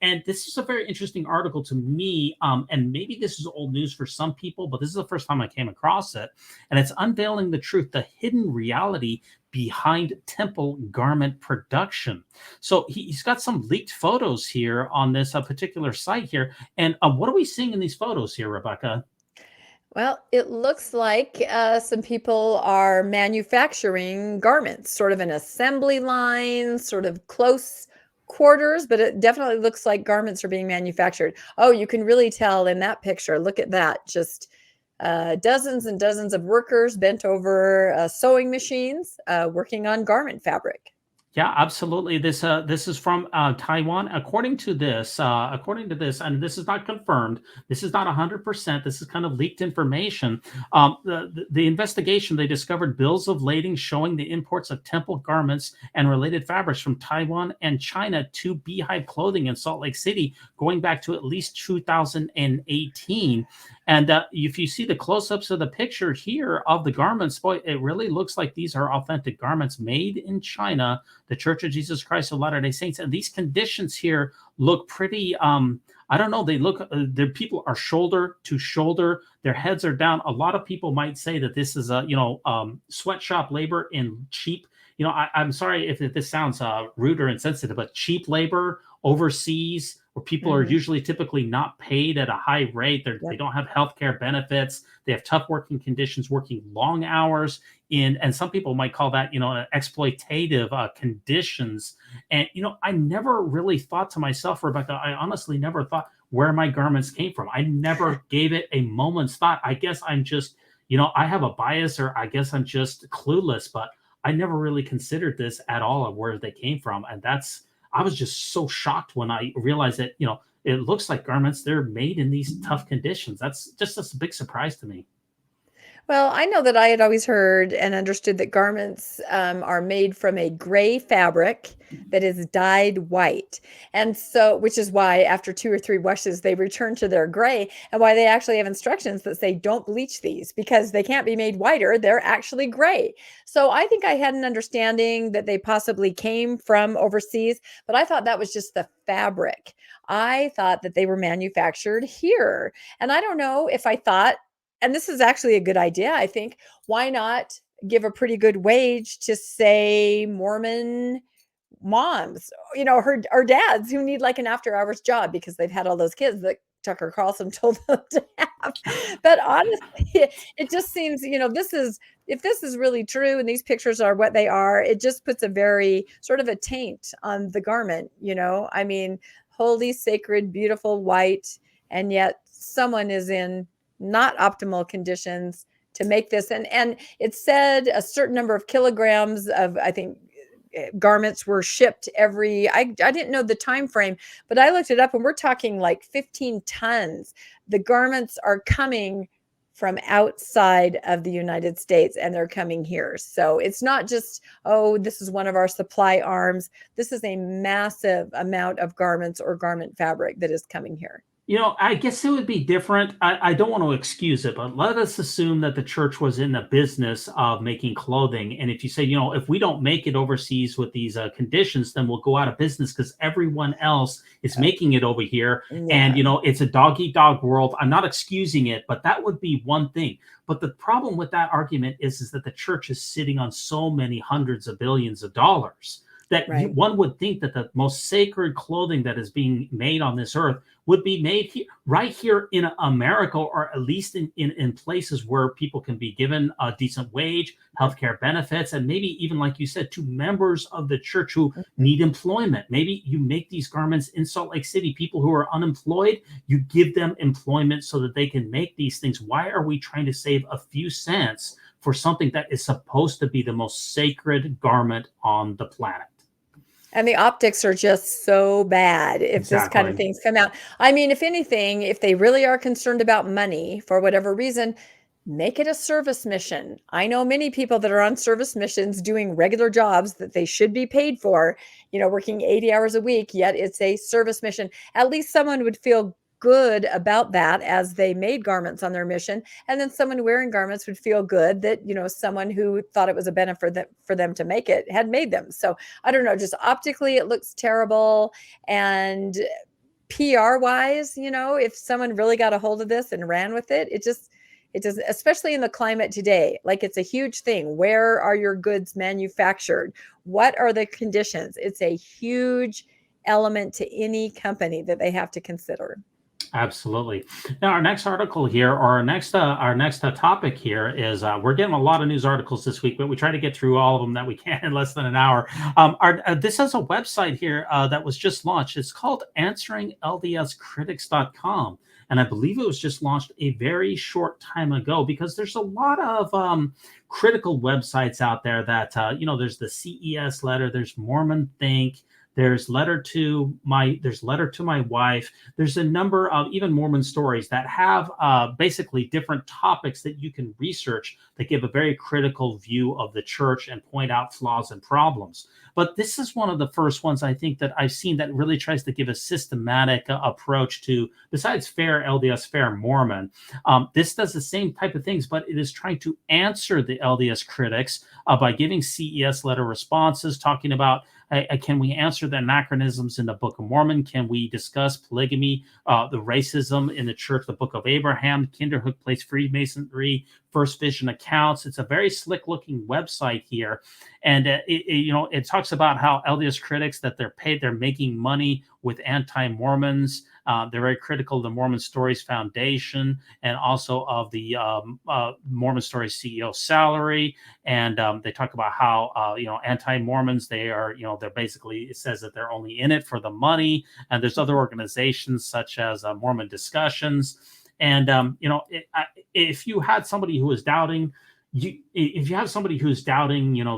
And this is a very interesting article to me. And maybe this is old news for some people, but this is the first time I came across it. And it's unveiling the truth, the hidden reality behind temple garment production. So he's got some leaked photos here on this particular site here. And what are we seeing in these photos here, Rebecca? Well, it looks like some people are manufacturing garments, sort of an assembly line, sort of close quarters, but it definitely looks like garments are being manufactured. Oh, you can really tell in that picture. Look at that. Just dozens and dozens of workers bent over sewing machines, working on garment fabric. Yeah, absolutely. This is from Taiwan. According to this, and this is not confirmed. This is not 100%. This is kind of leaked information. The investigation, they discovered bills of lading showing the imports of temple garments and related fabrics from Taiwan and China to Beehive Clothing in Salt Lake City, going back to at least 2018. And if you see the close-ups of the picture here of the garments, boy, it really looks like these are authentic garments made in China, the Church of Jesus Christ of Latter-day Saints. And these conditions here look pretty, I don't know, they look, their people are shoulder to shoulder. Their heads are down. A lot of people might say that this is sweatshop labor in cheap, I'm sorry if this sounds rude or insensitive, but cheap labor overseas, where people are usually typically not paid at a high rate. They don't have healthcare benefits. They have tough working conditions, working long hours and some people might call that, exploitative conditions. And, I never really thought to myself, Rebecca, I honestly never thought where my garments came from. I never gave it a moment's thought. I guess I'm just, I have a bias, or I guess I'm just clueless, but I never really considered this at all of where they came from. And I was just so shocked when I realized that, it looks like garments, they're made in these tough conditions. That's just a big surprise to me. Well, I know that I had always heard and understood that garments are made from a gray fabric that is dyed white. And so, which is why after 2 or 3 washes, they return to their gray, and why they actually have instructions that say, don't bleach these because they can't be made whiter. They're actually gray. So I think I had an understanding that they possibly came from overseas, but I thought that was just the fabric. I thought that they were manufactured here. And I don't know if I thought, and this is actually a good idea, I think, why not give a pretty good wage to, say, Mormon moms, her dads who need like an after hours job because they've had all those kids that Tucker Carlson told them to have. But honestly, it just seems, if this is really true and these pictures are what they are, it just puts a very sort of a taint on the garment, I mean, holy, sacred, beautiful white, and yet someone is in not optimal conditions to make this. And it said a certain number of kilograms of, I think, garments were shipped I didn't know the time frame, but I looked it up and we're talking like 15 tons. The garments are coming from outside of the United States, and they're coming here. So it's not just, oh, this is one of our supply arms. This is a massive amount of garments or garment fabric that is coming here. I guess it would be different. I don't want to excuse it, but let us assume that the church was in the business of making clothing. And if you say, if we don't make it overseas with these conditions, then we'll go out of business because everyone else is making it over here. Yeah. And, it's a dog-eat-dog world. I'm not excusing it, but that would be one thing. But the problem with that argument is that the church is sitting on so many hundreds of billions of dollars that Right. one would think that the most sacred clothing that is being made on this earth would be made right here in America, or at least in places where people can be given a decent wage, healthcare benefits, and maybe even, like you said, to members of the church who need employment. Maybe you make these garments in Salt Lake City. People who are unemployed, you give them employment so that they can make these things. Why are we trying to save a few cents for something that is supposed to be the most sacred garment on the planet? And the optics are just so bad if this kind of Exactly. things come out. I mean, if anything, if they really are concerned about money for whatever reason, make it a service mission. I know many people that are on service missions doing regular jobs that they should be paid for, working 80 hours a week, yet it's a service mission. At least someone would feel good about that as they made garments on their mission. And then someone wearing garments would feel good that, someone who thought it was a benefit for them to make it had made them. So I don't know, just optically, it looks terrible. And PR wise, if someone really got a hold of this and ran with it, it does, especially in the climate today. Like, it's a huge thing. Where are your goods manufactured? What are the conditions? It's a huge element to any company that they have to consider. Absolutely. Now, our next article here, or our next topic here is we're getting a lot of news articles this week, but we try to get through all of them that we can in less than an hour. This is a website here that was just launched. It's called AnsweringLDSCritics.com. And I believe it was just launched a very short time ago, because there's a lot of critical websites out there that, there's the CES letter, there's Mormon Think, there's letter to my wife. There's a number of even Mormon stories that have basically different topics that you can research that give a very critical view of the church and point out flaws and problems. But this is one of the first ones I think that I've seen that really tries to give a systematic approach to, besides fair LDS, fair Mormon. This does the same type of things, but it is trying to answer the LDS critics by giving CES letter responses, talking about, can we answer the anachronisms in the Book of Mormon? Can we discuss polygamy, the racism in the church, the Book of Abraham, Kinderhook Place Freemasonry, First Vision accounts? It's a very slick-looking website here, and it talks about how LDS critics, that they're making money with anti-Mormons. They're very critical of the Mormon Stories Foundation and also of the Mormon Stories CEO salary. And they talk about how, anti-Mormons, they're basically, it says that they're only in it for the money. And there's other organizations such as Mormon Discussions. And, if you had somebody who was doubting, the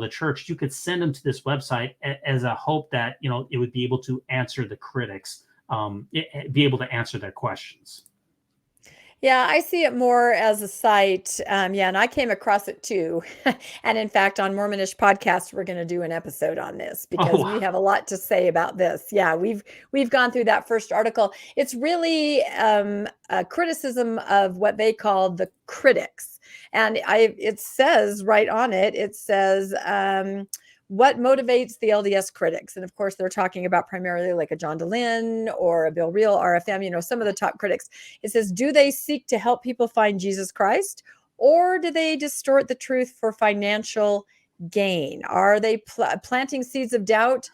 church, you could send them to this website as a hope that, it would be able to answer the critics, be able to answer their questions. Yeah, I see it more as a site. And I came across it too. And in fact, on Mormonish podcast, we're going to do an episode on this because we have a lot to say about this. Yeah, we've gone through that first article. It's really a criticism of what they call the critics. And it says right on it, what motivates the LDS critics? And of course, they're talking about primarily like a John DeLynn or a Bill Reel, RFM, some of the top critics. It says, do they seek to help people find Jesus Christ, or do they distort the truth for financial gain? Are they planting seeds of doubt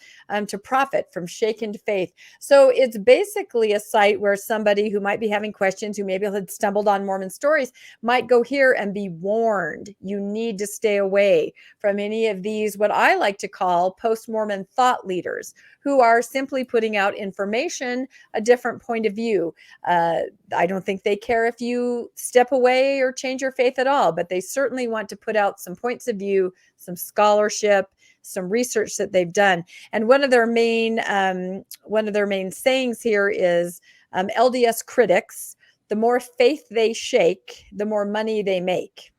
to profit from shaken faith? So it's basically a site where somebody who might be having questions, who maybe had stumbled on Mormon stories, might go here and be warned. You need to stay away from any of these, what I like to call post-Mormon thought leaders, who are simply putting out information, a different point of view. I don't think they care if you step away or change your faith at all, but they certainly want to put out some points of view, some scholarship, some research that they've done. And one of their main sayings here is LDS critics the more faith they shake, the more money they make.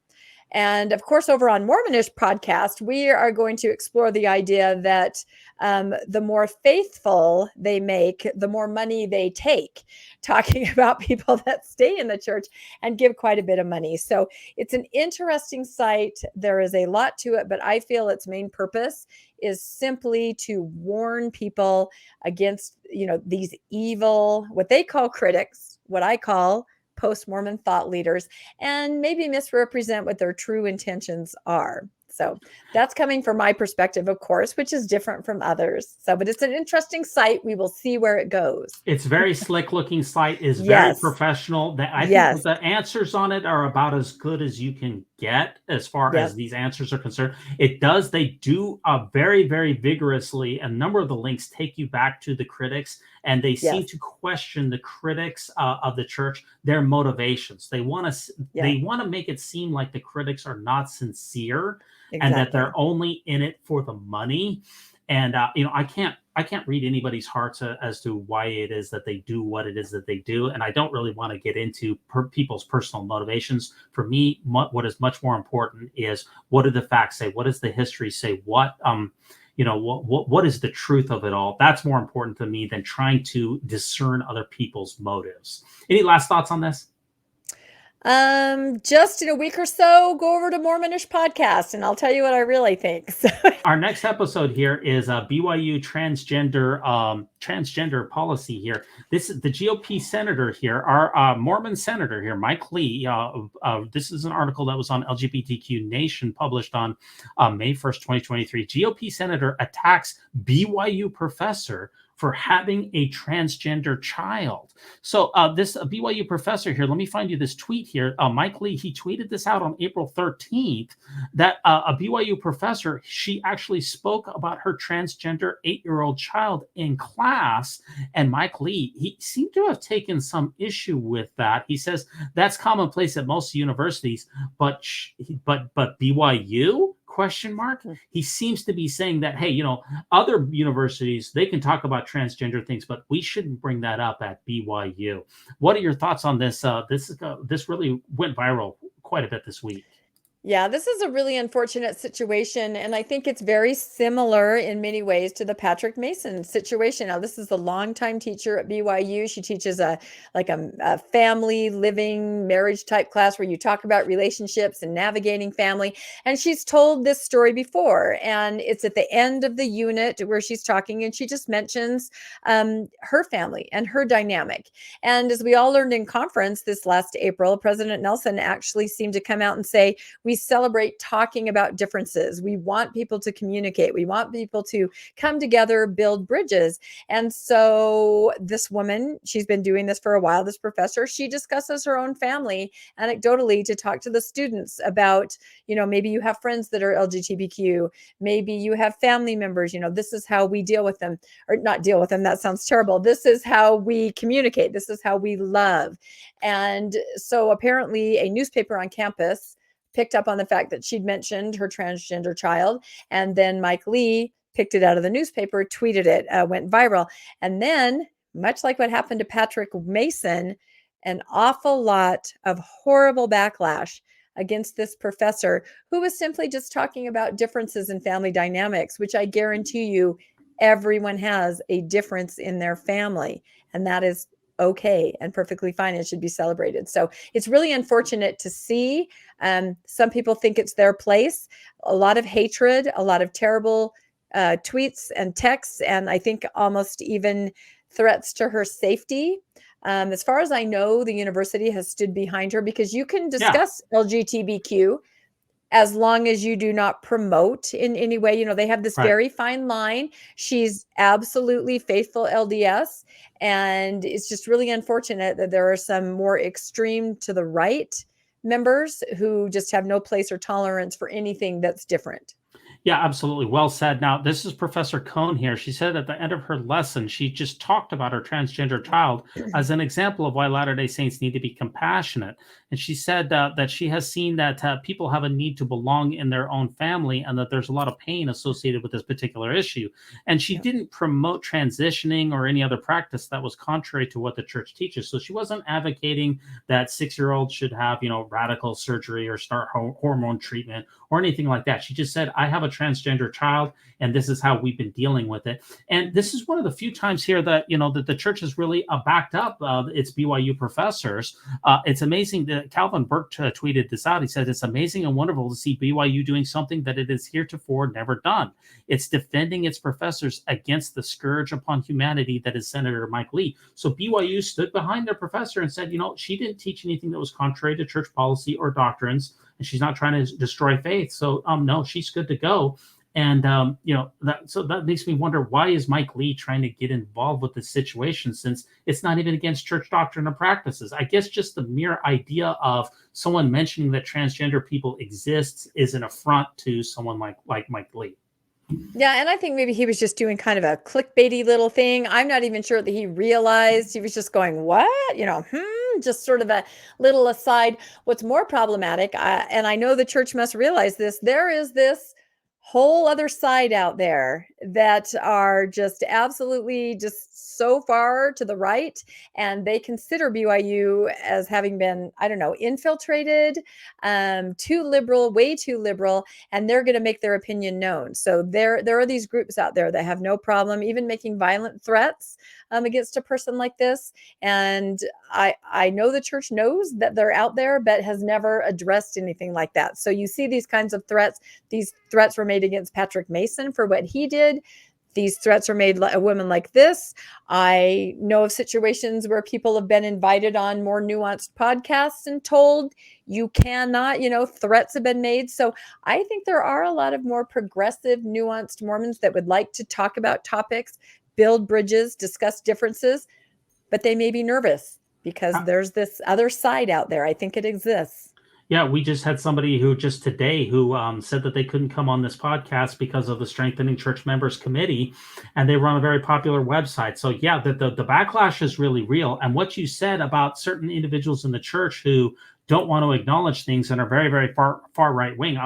And of course, over on Mormonish podcast, we are going to explore the idea that the more faithful they make, the more money they take, talking about people that stay in the church and give quite a bit of money. So it's an interesting site. There is a lot to it, but I feel its main purpose is simply to warn people against, these evil, what they call critics, what I call post-Mormon thought leaders, and maybe misrepresent what their true intentions are. So that's coming from my perspective, of course, which is different from others. So, but it's an interesting site. We will see where it goes. It's very slick looking site, is very Yes. professional. I Yes. think the answers on it are about as good as you can get as far Yes. as these answers are concerned. They do very, very vigorously. A number of the links take you back to the critics, and they seem Yes. to question the critics of the church, their motivations. They want to make it seem like the critics are not sincere. Exactly. And that they're only in it for the money. And I can't read anybody's hearts as to why it is that they do what it is that they do. And I don't really want to get into people's personal motivations. For me, what is much more important is, what do the facts say? What does the history say? What is the truth of it all? That's more important to me than trying to discern other people's motives. Any last thoughts on this? Just in a week or so, go over to Mormonish podcast and I'll tell you what I really think. So. Our next episode here is BYU transgender policy here. This is the GOP senator here, our Mormon senator here, Mike Lee. This is an article that was on LGBTQ Nation, published on May 1st, 2023. GOP senator attacks BYU professor for having a transgender child. So this BYU professor here, let me find you this tweet here. Mike Lee, he tweeted this out on April 13th, that a BYU professor, she actually spoke about her transgender 8-year-old child in class. And Mike Lee, he seemed to have taken some issue with that. He says that's commonplace at most universities, but BYU? ? He seems to be saying that, hey, other universities, they can talk about transgender things, but we shouldn't bring that up at BYU. What are your thoughts on this? This really went viral quite a bit this week. Yeah, this is a really unfortunate situation, and I think it's very similar in many ways to the Patrick Mason situation. Now, this is a longtime teacher at BYU. She teaches a family living marriage type class where you talk about relationships and navigating family. And she's told this story before, and it's at the end of the unit where she's talking, and she just mentions her family and her dynamic. And as we all learned in conference this last April, President Nelson actually seemed to come out and say, we celebrate talking about differences. We want people to communicate. We want people to come together, build bridges. And so this woman, she's been doing this for a while, this professor, she discusses her own family anecdotally to talk to the students about, maybe you have friends that are LGBTQ, maybe you have family members, this is how we deal with them, or not deal with them. That sounds terrible. This is how we communicate. This is how we love. And so apparently a newspaper on campus picked up on the fact that she'd mentioned her transgender child. And then Mike Lee picked it out of the newspaper, tweeted it, went viral. And then, much like what happened to Patrick Mason, an awful lot of horrible backlash against this professor who was simply just talking about differences in family dynamics, which I guarantee you everyone has a difference in their family. And that is okay and perfectly fine and should be celebrated. So it's really unfortunate to see. Some people think it's their place. A lot of hatred, a lot of terrible tweets and texts, and I think almost even threats to her safety. As far as I know, the university has stood behind her, because you can discuss LGBTQ as long as you do not promote in any way. They have this very fine line. She's absolutely faithful LDS. And it's just really unfortunate that there are some more extreme to the right members who just have no place or tolerance for anything that's different. Yeah, absolutely. Well said. Now, this is Professor Cohn here. She said at the end of her lesson, she just talked about her transgender child as an example of why Latter-day Saints need to be compassionate. And she said that she has seen that people have a need to belong in their own family and that there's a lot of pain associated with this particular issue. And she didn't promote transitioning or any other practice that was contrary to what the church teaches. So she wasn't advocating that 6-year-olds should have, radical surgery or start hormone treatment or anything like that. She just said, I have a transgender child, and this is how we've been dealing with it. And this is one of the few times here that, that the church has really backed up its BYU professors. It's amazing that Calvin Burke tweeted this out. He said, it's amazing and wonderful to see BYU doing something that it has heretofore never done. It's defending its professors against the scourge upon humanity that is Senator Mike Lee. So BYU stood behind their professor and said, she didn't teach anything that was contrary to church policy or doctrines, and she's not trying to destroy faith. So no, she's good to go. And that makes me wonder, why is Mike Lee trying to get involved with this situation, since it's not even against church doctrine or practices? I guess just the mere idea of someone mentioning that transgender people exist is an affront to someone like Mike Lee. Yeah, and I think maybe he was just doing kind of a clickbaity little thing. I'm not even sure that he realized. He was just going, what? Just sort of a little aside. What's more problematic, and I know the church must realize this, there is this whole other side out there that are just absolutely just so far to the right, and they consider BYU as having been, infiltrated, too liberal, way too liberal, and they're going to make their opinion known. So there are these groups out there that have no problem even making violent threats against a person like this. And I know the church knows that they're out there, but has never addressed anything like that. So you see these kinds of threats. These threats were made against Patrick Mason for what he did. These threats are made a woman like this. I know of situations where people have been invited on more nuanced podcasts and told you cannot, threats have been made. So I think there are a lot of more progressive, nuanced Mormons that would like to talk about topics, build bridges, discuss differences, but they may be nervous because there's this other side out there. I think it exists. Yeah, we just had somebody who just today who said that they couldn't come on this podcast because of the Strengthening Church Members Committee, and they run a very popular website. So yeah, the backlash is really real. And what you said about certain individuals in the church who don't want to acknowledge things and are very, very far right wing.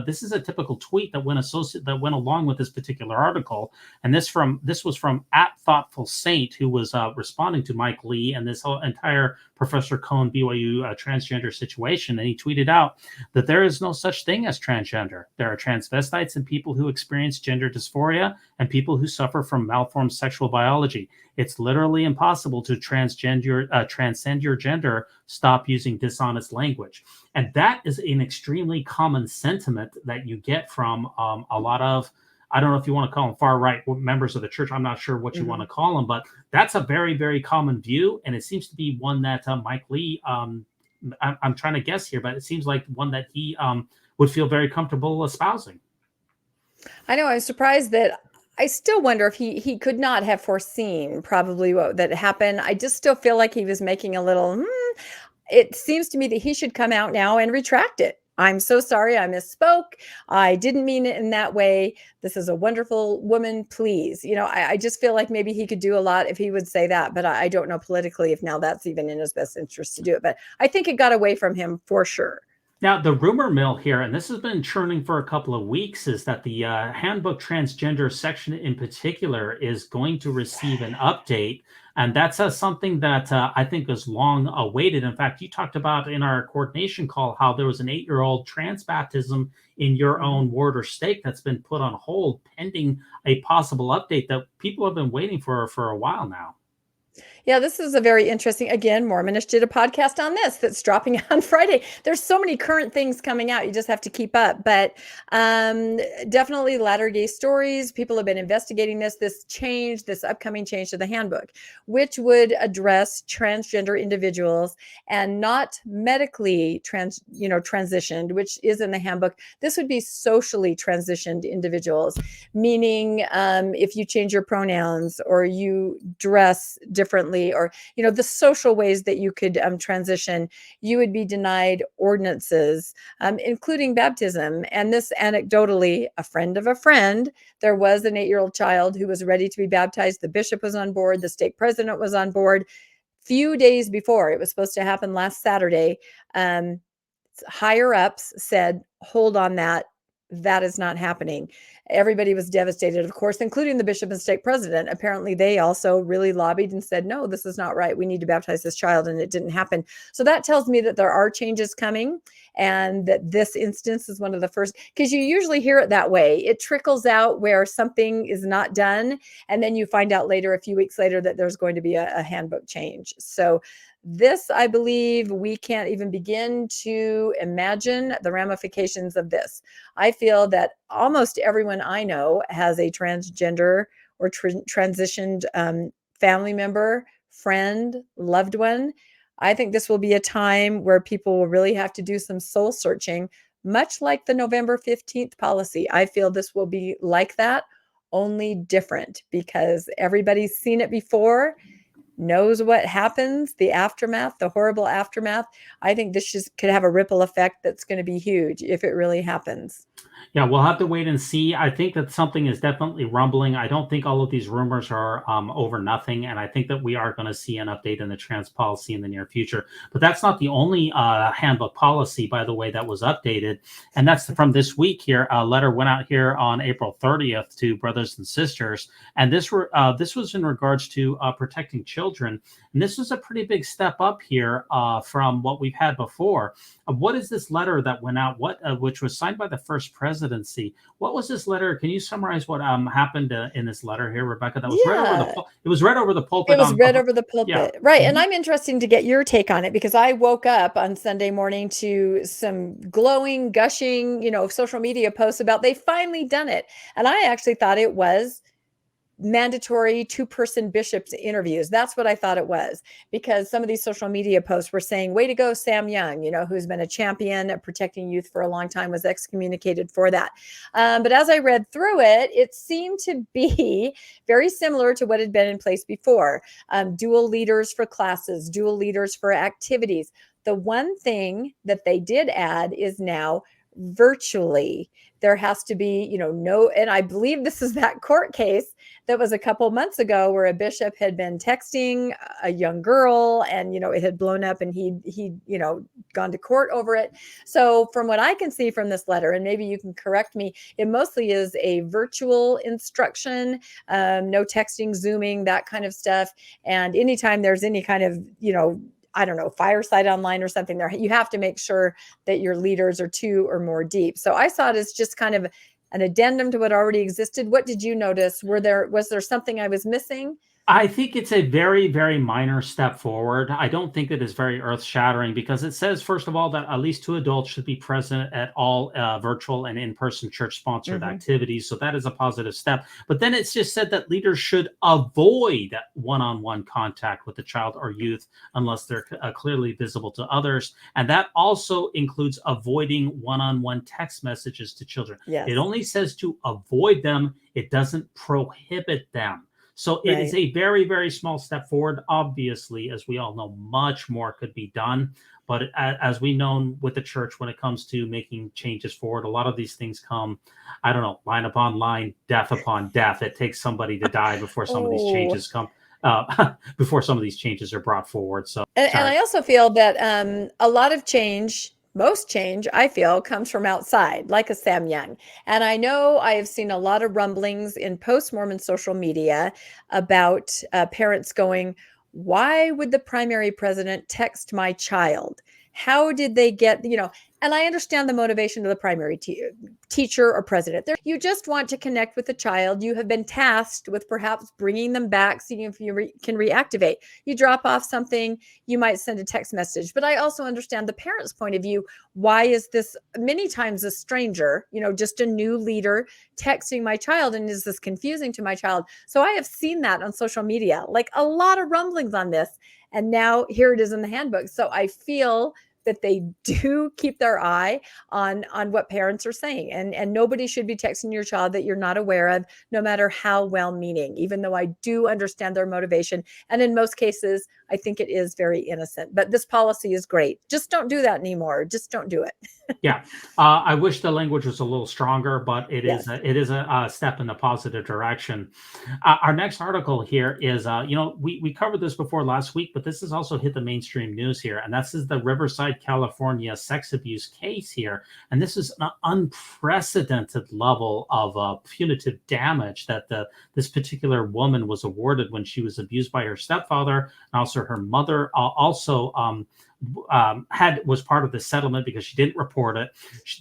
This is a typical tweet that went along with this particular article. And this was from @ThoughtfulSaint, who was responding to Mike Lee and this whole entire Professor Cohn BYU transgender situation. And he tweeted out that there is no such thing as transgender. There are transvestites and people who experience gender dysphoria and people who suffer from malformed sexual biology. It's literally impossible to transcend your gender. Stop using dishonest language. And that is an extremely common sentiment that you get from a lot of, I don't know if you want to call them far right members of the church. I'm not sure what you want to call them, but that's a very, very common view. And it seems to be one that Mike Lee, I'm trying to guess here, but it seems like one that he would feel very comfortable espousing. I know. I was surprised that I still wonder if he could not have foreseen probably what that happened. I just still feel like he was making a little, it seems to me that he should come out now and retract it. I'm so sorry, I misspoke. I didn't mean it in that way. This is a wonderful woman, please. I just feel like maybe he could do a lot if he would say that, but I don't know politically if now that's even in his best interest to do it. But I think it got away from him for sure. Now, the rumor mill here, and this has been churning for a couple of weeks, is that the handbook transgender section in particular is going to receive an update. And that's something that I think is long awaited. In fact, you talked about in our coordination call how there was an 8-year-old trans baptism in your own ward or state that's been put on hold pending a possible update that people have been waiting for a while now. Yeah, this is a very interesting, again, Mormonish did a podcast on this that's dropping on Friday. There's so many current things coming out. You just have to keep up. But definitely Latter-day Stories. People have been investigating this upcoming change to the handbook, which would address transgender individuals and not medically transitioned, which is in the handbook. This would be socially transitioned individuals, meaning if you change your pronouns or you dress differently differently, or, the social ways that you could transition, you would be denied ordinances, including baptism. And this anecdotally, a friend of a friend, there was an 8-year-old child who was ready to be baptized. The bishop was on board. The stake president was on board. Few days before it was supposed to happen last Saturday, higher ups said, hold on, that is not happening. Everybody was devastated, of course, including the bishop and stake president. Apparently, they also really lobbied and said, no, this is not right. We need to baptize this child. And it didn't happen. So that tells me that there are changes coming, and that this instance is one of the first, because you usually hear it that way. It trickles out where something is not done. And then you find out later, a few weeks later, that there's going to be a handbook change. So this, I believe, we can't even begin to imagine the ramifications of this. I feel that almost everyone I know has a transgender or transitioned family member, friend, loved one. I think this will be a time where people will really have to do some soul searching, much like the November 15th policy. I feel this will be like that, only different, because everybody's seen it before, knows what happens, the aftermath, the horrible aftermath. I think this just could have a ripple effect that's going to be huge if it really happens. Yeah, we'll have to wait and see. I think that something is definitely rumbling. I don't think all of these rumors are over nothing. And I think that we are going to see an update in the trans policy in the near future. But that's not the only handbook policy, by the way, that was updated. And that's from this week here. A letter went out here on April 30th to brothers and sisters. And this was in regards to protecting children. And this was a pretty big step up here from what we've had before. What is this letter that went out? Which was signed by the first presidency? What was this letter? Can you summarize what happened in this letter here, Rebecca? That was read over the. It was read over the pulpit. It was read over the pulpit, yeah. Right? And I'm interested to get your take on it, because I woke up on Sunday morning to some glowing, gushing, social media posts about they finally done it, and I actually thought it was mandatory 2-person bishops interviews. That's what I thought it was, because some of these social media posts were saying, way to go, Sam Young, who's been a champion of protecting youth for a long time, was excommunicated for that. But as I read through it, it seemed to be very similar to what had been in place before. Dual leaders for classes, dual leaders for activities. The one thing that they did add is now virtually. There has to be, no, and I believe this is that court case that was a couple months ago where a bishop had been texting a young girl, and, it had blown up, and he'd gone to court over it. So from what I can see from this letter, and maybe you can correct me, it mostly is a virtual instruction, no texting, Zooming, that kind of stuff. And anytime there's any kind of, I don't know, fireside online or something there, you have to make sure that your leaders are 2 or more deep. So I saw it as just kind of an addendum to what already existed. What did you notice? Was there something I was missing? I think it's a very, very minor step forward. I don't think it is very earth-shattering, because it says, first of all, that at least 2 adults should be present at all virtual and in-person church-sponsored activities. So that is a positive step. But then it's just said that leaders should avoid one-on-one contact with the child or youth unless they're clearly visible to others. And that also includes avoiding one-on-one text messages to children. Yes. It only says to avoid them. It doesn't prohibit them. So it is a very, very small step forward. Obviously, as we all know, much more could be done. But as we know with the church, when it comes to making changes forward, a lot of these things come, I don't know, line upon line, death upon death. It takes somebody to die before some of these changes come, before some of these changes are brought forward. So, and I also feel that a lot of change, most change, I feel, comes from outside, like a Sam Young. And I know I have seen a lot of rumblings in post-Mormon social media about parents going, why would the primary president text my child? How did they get, and I understand the motivation of the primary teacher or president. You just want to connect with the child. You have been tasked with perhaps bringing them back, seeing if you can reactivate. You drop off something, you might send a text message. But I also understand the parent's point of view. Why is this many times a stranger, just a new leader texting my child? And is this confusing to my child? So I have seen that on social media, like a lot of rumblings on this. And now here it is in the handbook. So I feel that they do keep their eye on what parents are saying. And nobody should be texting your child that you're not aware of, no matter how well-meaning, even though I do understand their motivation. And in most cases, I think it is very innocent. But this policy is great. Just don't do that anymore. Just don't do it. Yeah, I wish the language was a little stronger, but it Yes. is a step in the positive direction. Our next article here is, we covered this before last week, but this has also hit the mainstream news here, and this is the Riverside, California sex abuse case here, and this is an unprecedented level of punitive damage that this particular woman was awarded when she was abused by her stepfather, and also her mother was part of the settlement because she didn't report it.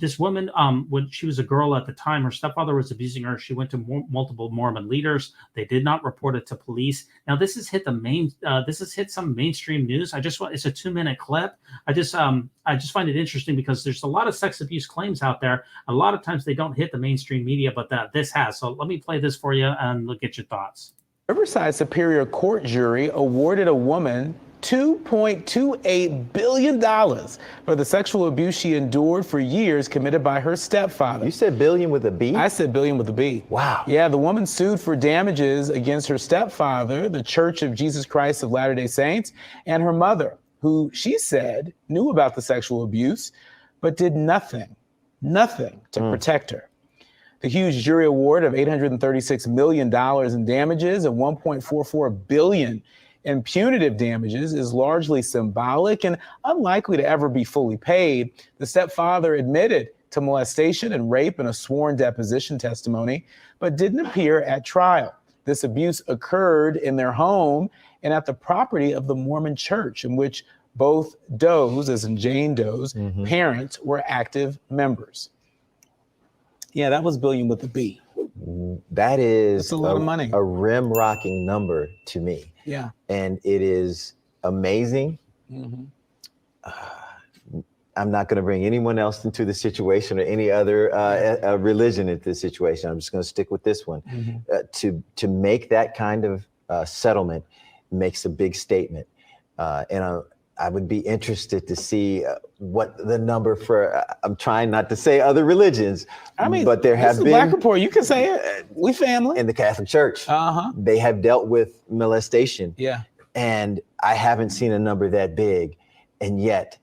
This woman, when she was a girl at the time, her stepfather was abusing her. She went to multiple Mormon leaders. They did not report it to police. Now this has hit some mainstream news. It's a 2-minute clip. I just find it interesting because there's a lot of sex abuse claims out there. A lot of times they don't hit the mainstream media, but this has. So let me play this for you and look at your thoughts. Riverside Superior Court jury awarded a woman $2.28 billion for the sexual abuse she endured for years committed by her stepfather. You said billion with a B? I said billion with a B. Wow. Yeah, the woman sued for damages against her stepfather, the Church of Jesus Christ of Latter-day Saints, and her mother, who she said knew about the sexual abuse, but did nothing to protect her. The huge jury award of $836 million in damages and $1.44 billion in punitive damages is largely symbolic and unlikely to ever be fully paid. The stepfather admitted to molestation and rape in a sworn deposition testimony, but didn't appear at trial. This abuse occurred in their home and at the property of the Mormon Church, in which both Doe's, as in Jane Doe's, parents were active members. Yeah, that was billion with a B. That is a lot of money. A rim-rocking number to me. Yeah. And it is amazing. I'm not going to bring anyone else into the situation or any other religion into this situation. I'm just going to stick with this one. To make that kind of settlement makes a big statement. And I would be interested to see what the number for, I'm trying not to say other religions, but there have been. Black Report, you can say it. We family. In the Catholic Church. They have dealt with molestation. Yeah. And I haven't seen a number that big. And yet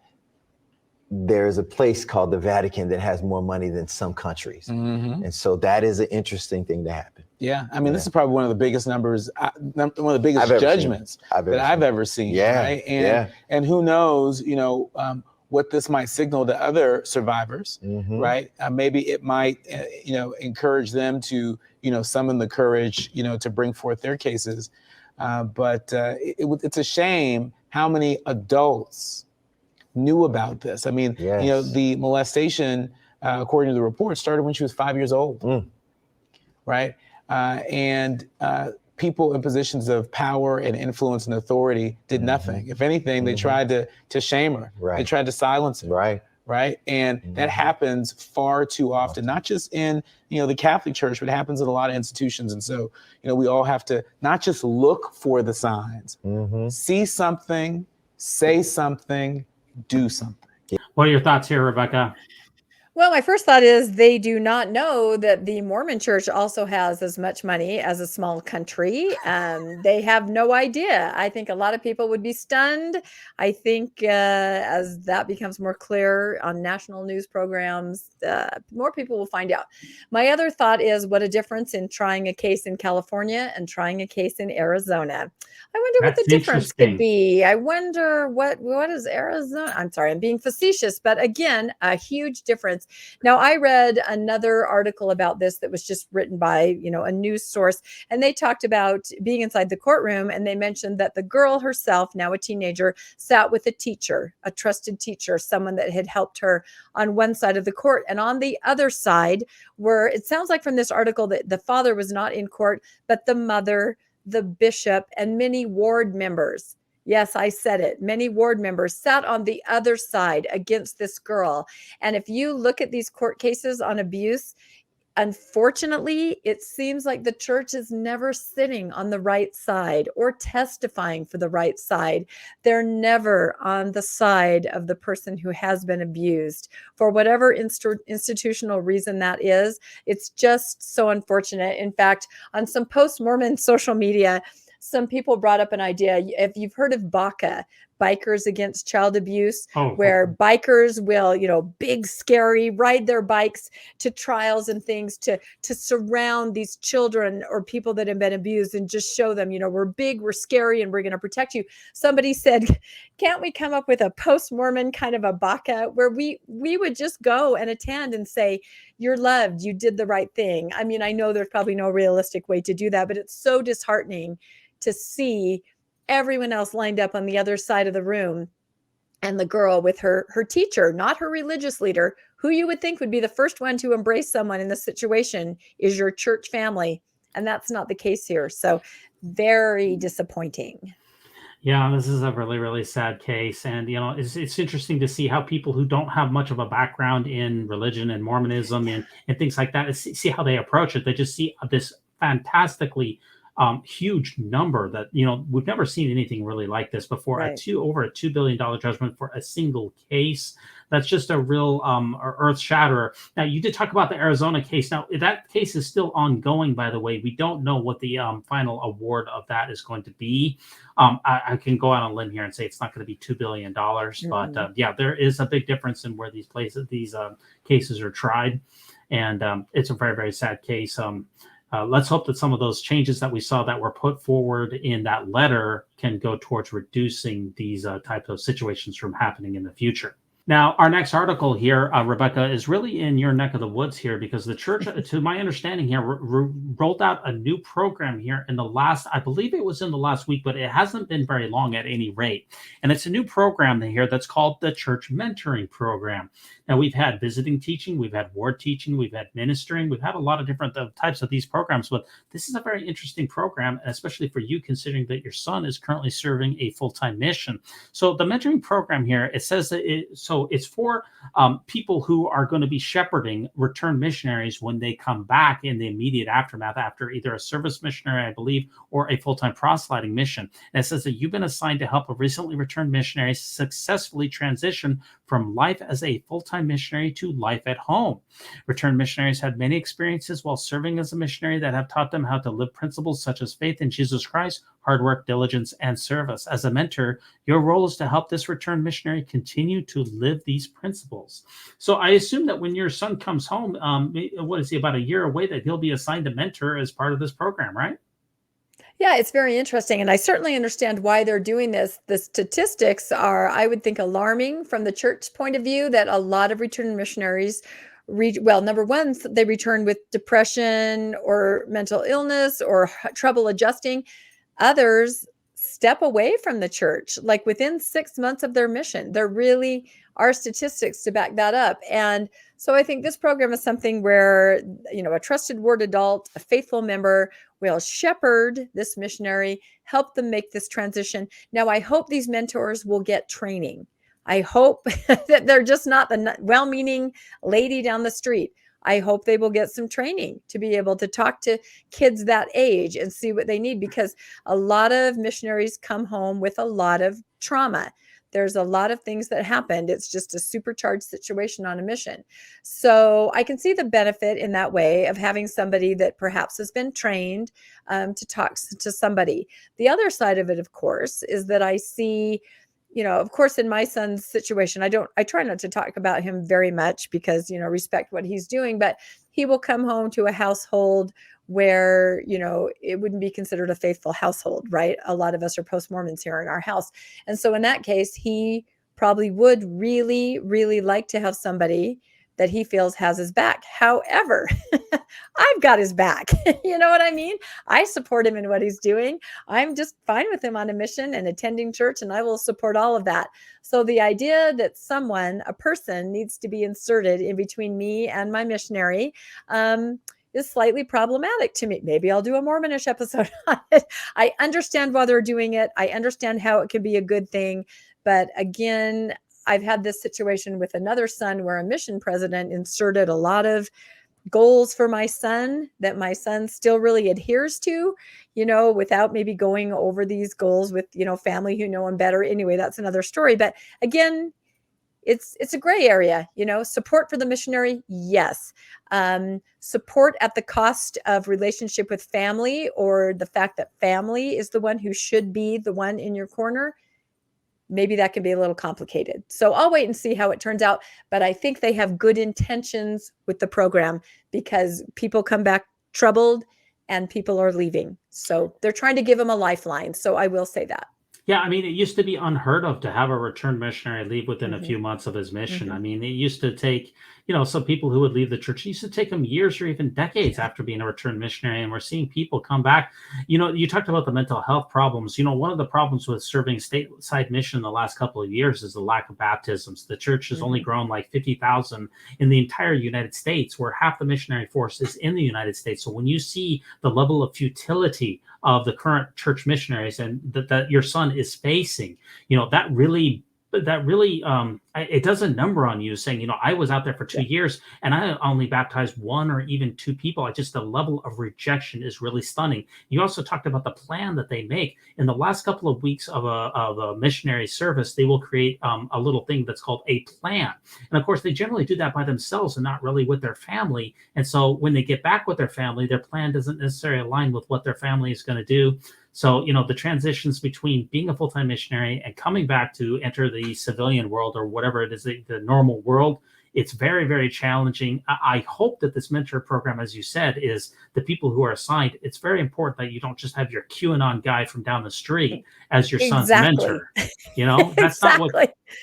there's a place called the Vatican that has more money than some countries. And so that is an interesting thing to happen. Yeah, I mean, this is probably one of the biggest numbers, one of the biggest judgments that I've ever seen. Yeah, right? And who knows, what this might signal to other survivors, right? Maybe it might, encourage them to, summon the courage, to bring forth their cases. But it's a shame how many adults knew about this. I mean, the molestation, according to the report, started when she was 5 years old, right? And people in positions of power and influence and authority did nothing. If anything, they tried to shame her. They tried to silence her. Right. And that happens far too often, not just in, the Catholic Church, but it happens in a lot of institutions. And so, we all have to not just look for the signs, see something, say something, do something. What are your thoughts here, Rebecca? Well, my first thought is they do not know that the Mormon Church also has as much money as a small country. They have no idea. I think a lot of people would be stunned. I think as that becomes more clear on national news programs, more people will find out. My other thought is what a difference in trying a case in California and trying a case in Arizona. I wonder what the difference could be. I wonder what is Arizona? I'm sorry, I'm being facetious, but again, a huge difference. Now, I read another article about this that was just written by, a news source, and they talked about being inside the courtroom, and they mentioned that the girl herself, now a teenager, sat with a teacher, a trusted teacher, someone that had helped her on one side of the court, and on the other side were, it sounds like from this article that the father was not in court, but the mother, the bishop, and many ward members. Yes, I said it. Many ward members sat on the other side against this girl. And if you look at these court cases on abuse, unfortunately, it seems like the church is never sitting on the right side or testifying for the right side. They're never on the side of the person who has been abused for whatever institutional reason that is. It's just so unfortunate. In fact, on some post-Mormon social media, some people brought up an idea. If you've heard of BACA, Bikers Against Child Abuse, where bikers will, big, scary, ride their bikes to trials and things to surround these children or people that have been abused and just show them, we're big, we're scary, and we're going to protect you. Somebody said, can't we come up with a post-Mormon kind of a BACA where we would just go and attend and say, you're loved, you did the right thing. I mean, I know there's probably no realistic way to do that, but it's so disheartening to see everyone else lined up on the other side of the room, and the girl with her teacher, not her religious leader, who you would think would be the first one to embrace someone in this situation, is your church family. And that's not the case here. So very disappointing. Yeah, this is a really, really sad case. And, it's interesting to see how people who don't have much of a background in religion and Mormonism and things like that, see how they approach it. They just see this fantastically huge number that, we've never seen anything really like this before. Right. Over a $2 billion judgment for a single case. That's just a real earth shatterer. Now, you did talk about the Arizona case. Now, that case is still ongoing, by the way. We don't know what the final award of that is going to be. I can go out on a limb here and say it's not going to be $2 billion. But yeah, there is a big difference in where these cases are tried. And it's a very, very sad case. Let's hope that some of those changes that we saw that were put forward in that letter can go towards reducing these types of situations from happening in the future. Now, our next article here, Rebecca, is really in your neck of the woods here, because the church, to my understanding here, rolled out a new program here in the last, I believe it was in the last week, but it hasn't been very long at any rate. And it's a new program here that's called the Church Mentoring Program. Now, we've had visiting teaching, we've had ward teaching, we've had ministering, we've had a lot of different types of these programs, but this is a very interesting program, especially for you, considering that your son is currently serving a full-time mission. So the mentoring program here, it says that it's for people who are going to be shepherding returned missionaries when they come back in the immediate aftermath after either a service missionary, I believe, or a full-time proselyting mission. And it says that you've been assigned to help a recently returned missionary successfully transition from life as a full-time missionary to life at home. Returned missionaries had many experiences while serving as a missionary that have taught them how to live principles such as faith in Jesus Christ, hard work, diligence, and service. As a mentor, your role is to help this returned missionary continue to live these principles. So I assume that when your son comes home, what is he, about a year away, that he'll be assigned a mentor as part of this program, right? Yeah, it's very interesting. And I certainly understand why they're doing this. The statistics are, I would think, alarming from the church point of view, that a lot of returned missionaries, number one, they return with depression or mental illness or trouble adjusting. Others step away from the church, like within 6 months of their mission. There really are statistics to back that up. And so I think this program is something where, a trusted ward adult, a faithful member, will shepherd this missionary, help them make this transition. Now, I hope these mentors will get training. I hope that they're just not the well-meaning lady down the street. I hope they will get some training to be able to talk to kids that age and see what they need, because a lot of missionaries come home with a lot of trauma. There's a lot of things that happened. It's just a supercharged situation on a mission. So I can see the benefit in that way of having somebody that perhaps has been trained to talk to somebody. The other side of it, of course, is that I see, of course, in my son's situation, I try not to talk about him very much because, respect what he's doing, but he will come home to a household where, it wouldn't be considered a faithful household, right? A lot of us are post-Mormons here in our house. And so in that case, he probably would really, really like to have somebody that he feels has his back. However, I've got his back. You know what I mean? I support him in what he's doing. I'm just fine with him on a mission and attending church, and I will support all of that. So the idea that a person needs to be inserted in between me and my missionary, is slightly problematic to me. Maybe I'll do a Mormonish episode on it. I understand why they're doing it. I understand how it can be a good thing. But again, I've had this situation with another son where a mission president inserted a lot of goals for my son that my son still really adheres to, without maybe going over these goals with, family who know him better. Anyway, that's another story. But again, it's a gray area, support for the missionary. Yes. Support at the cost of relationship with family, or the fact that family is the one who should be the one in your corner. Maybe that can be a little complicated. So I'll wait and see how it turns out. But I think they have good intentions with the program, because people come back troubled and people are leaving. So they're trying to give them a lifeline. So I will say that. Yeah, I mean, it used to be unheard of to have a returned missionary leave within a few months of his mission. I mean, it used to take, some people who would leave the church, it used to take them years or even decades after being a returned missionary. And we're seeing people come back. You talked about the mental health problems. One of the problems with serving stateside mission in the last couple of years is the lack of baptisms. The church has only grown like 50,000 in the entire United States, where half the missionary force is in the United States. So when you see the level of futility of the current church missionaries and that your son is facing, that really it does a number on you, saying, I was out there for 2 years and I only baptized 1 or even 2 people. The level of rejection is really stunning. You also talked about the plan that they make. In the last couple of weeks of a missionary service, they will create a little thing that's called a plan. And of course, they generally do that by themselves and not really with their family. And so when they get back with their family, their plan doesn't necessarily align with what their family is going to do. So, the transitions between being a full-time missionary and coming back to enter the civilian world, or whatever it is, the normal world, it's very, very challenging. I hope that this mentor program, as you said, is the people who are assigned. It's very important that you don't just have your QAnon guy from down the street as your son's mentor. That's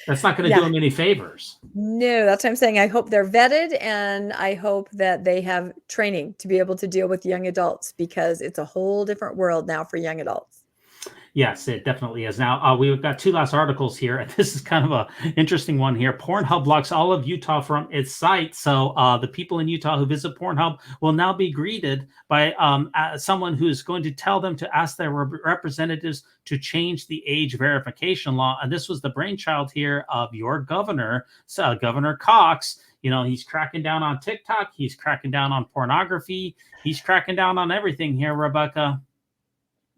that's not going to do him any favors. No, that's what I'm saying. I hope they're vetted, and I hope that they have training to be able to deal with young adults, because it's a whole different world now for young adults. Yes, it definitely is. Now, we've got 2 last articles here, and this is kind of an interesting one here. Pornhub blocks all of Utah from its site. So the people in Utah who visit Pornhub will now be greeted by someone who is going to tell them to ask their representatives to change the age verification law. And this was the brainchild here of your governor, Governor Cox. He's cracking down on TikTok. He's cracking down on pornography. He's cracking down on everything here, Rebecca.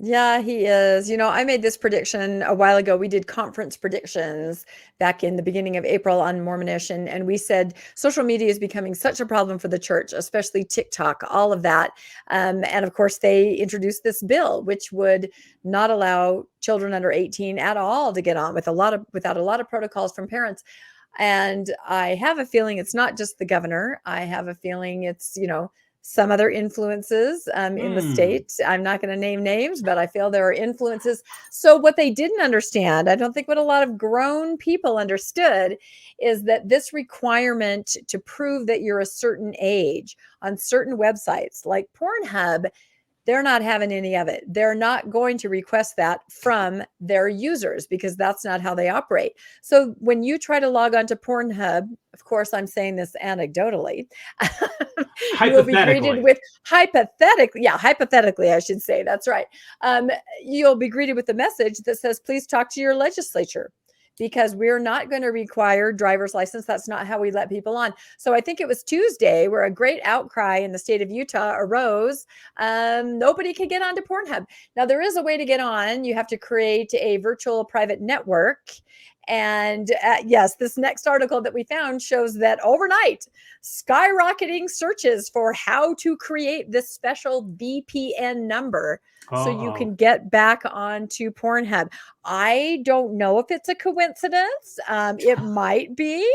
Yeah, he is. I made this prediction a while ago. We did conference predictions back in the beginning of April on Mormonish, and we said social media is becoming such a problem for the church, especially TikTok, all of that. And of course, they introduced this bill, which would not allow children under 18 at all to get on without a lot of protocols from parents. And I have a feeling it's not just the governor. I have a feeling it's, some other influences in the state. I'm not going to name names, but I feel there are influences. So what they didn't understand, I don't think what a lot of grown people understood, is that this requirement to prove that you're a certain age on certain websites like Pornhub, they're not having any of it. They're not going to request that from their users, because that's not how they operate. So when you try to log on to Pornhub, of course, I'm saying this anecdotally, you will be greeted with hypothetically, I should say. That's right. You'll be greeted with a message that says, please talk to your legislature, because we're not going to require driver's license. That's not how we let people on. So I think it was Tuesday where a great outcry in the state of Utah arose. Nobody can get onto Pornhub. Now, there is a way to get on. You have to create a virtual private network. And yes, this next article that we found shows that overnight, skyrocketing searches for how to create this special VPN number so you can get back onto Pornhub. I don't know if it's a coincidence. It might be.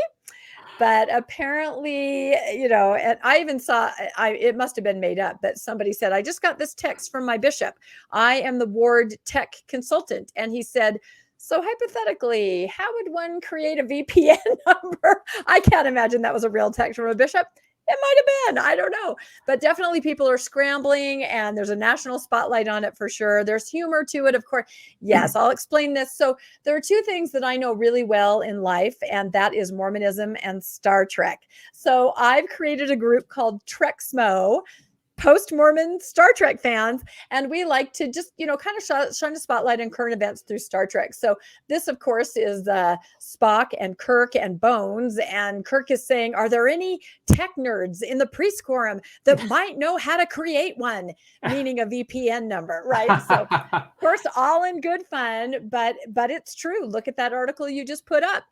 But apparently, and I even saw, it must have been made up, but somebody said, I just got this text from my bishop. I am the ward tech consultant. And he said, so hypothetically, how would one create a VPN number? I can't imagine that was a real text from a bishop. It might have been. I don't know. But definitely people are scrambling, and there's a national spotlight on it for sure. There's humor to it, of course. Yes, I'll explain this. So there are 2 things that I know really well in life, and that is Mormonism and Star Trek. So I've created a group called Trek Smo. post-Mormon Star Trek fans, and we like to just, kind of shine a spotlight on current events through Star Trek. So this, of course, is Spock and Kirk and Bones, and Kirk is saying, are there any tech nerds in the priest quorum that might know how to create one, meaning a VPN number, right? So, of course, all in good fun, but it's true. Look at that article you just put up.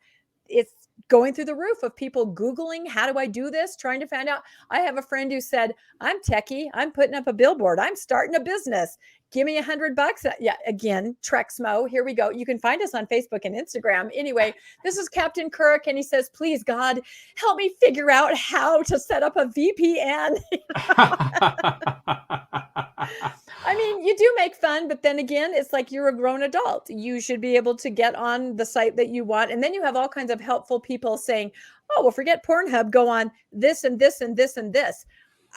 It's going through the roof of people Googling, how do I do this? Trying to find out. I have a friend who said, I'm techie. I'm putting up a billboard. I'm starting a business. Give me $100. Yeah. Again, Trexmo. Here we go. You can find us on Facebook and Instagram. Anyway, this is Captain Kirk. And he says, please, God, help me figure out how to set up a VPN. I mean, you do make fun, but then again, it's like you're a grown adult. You should be able to get on the site that you want. And then you have all kinds of helpful people saying, oh, well, forget Pornhub, go on this and this and this and this.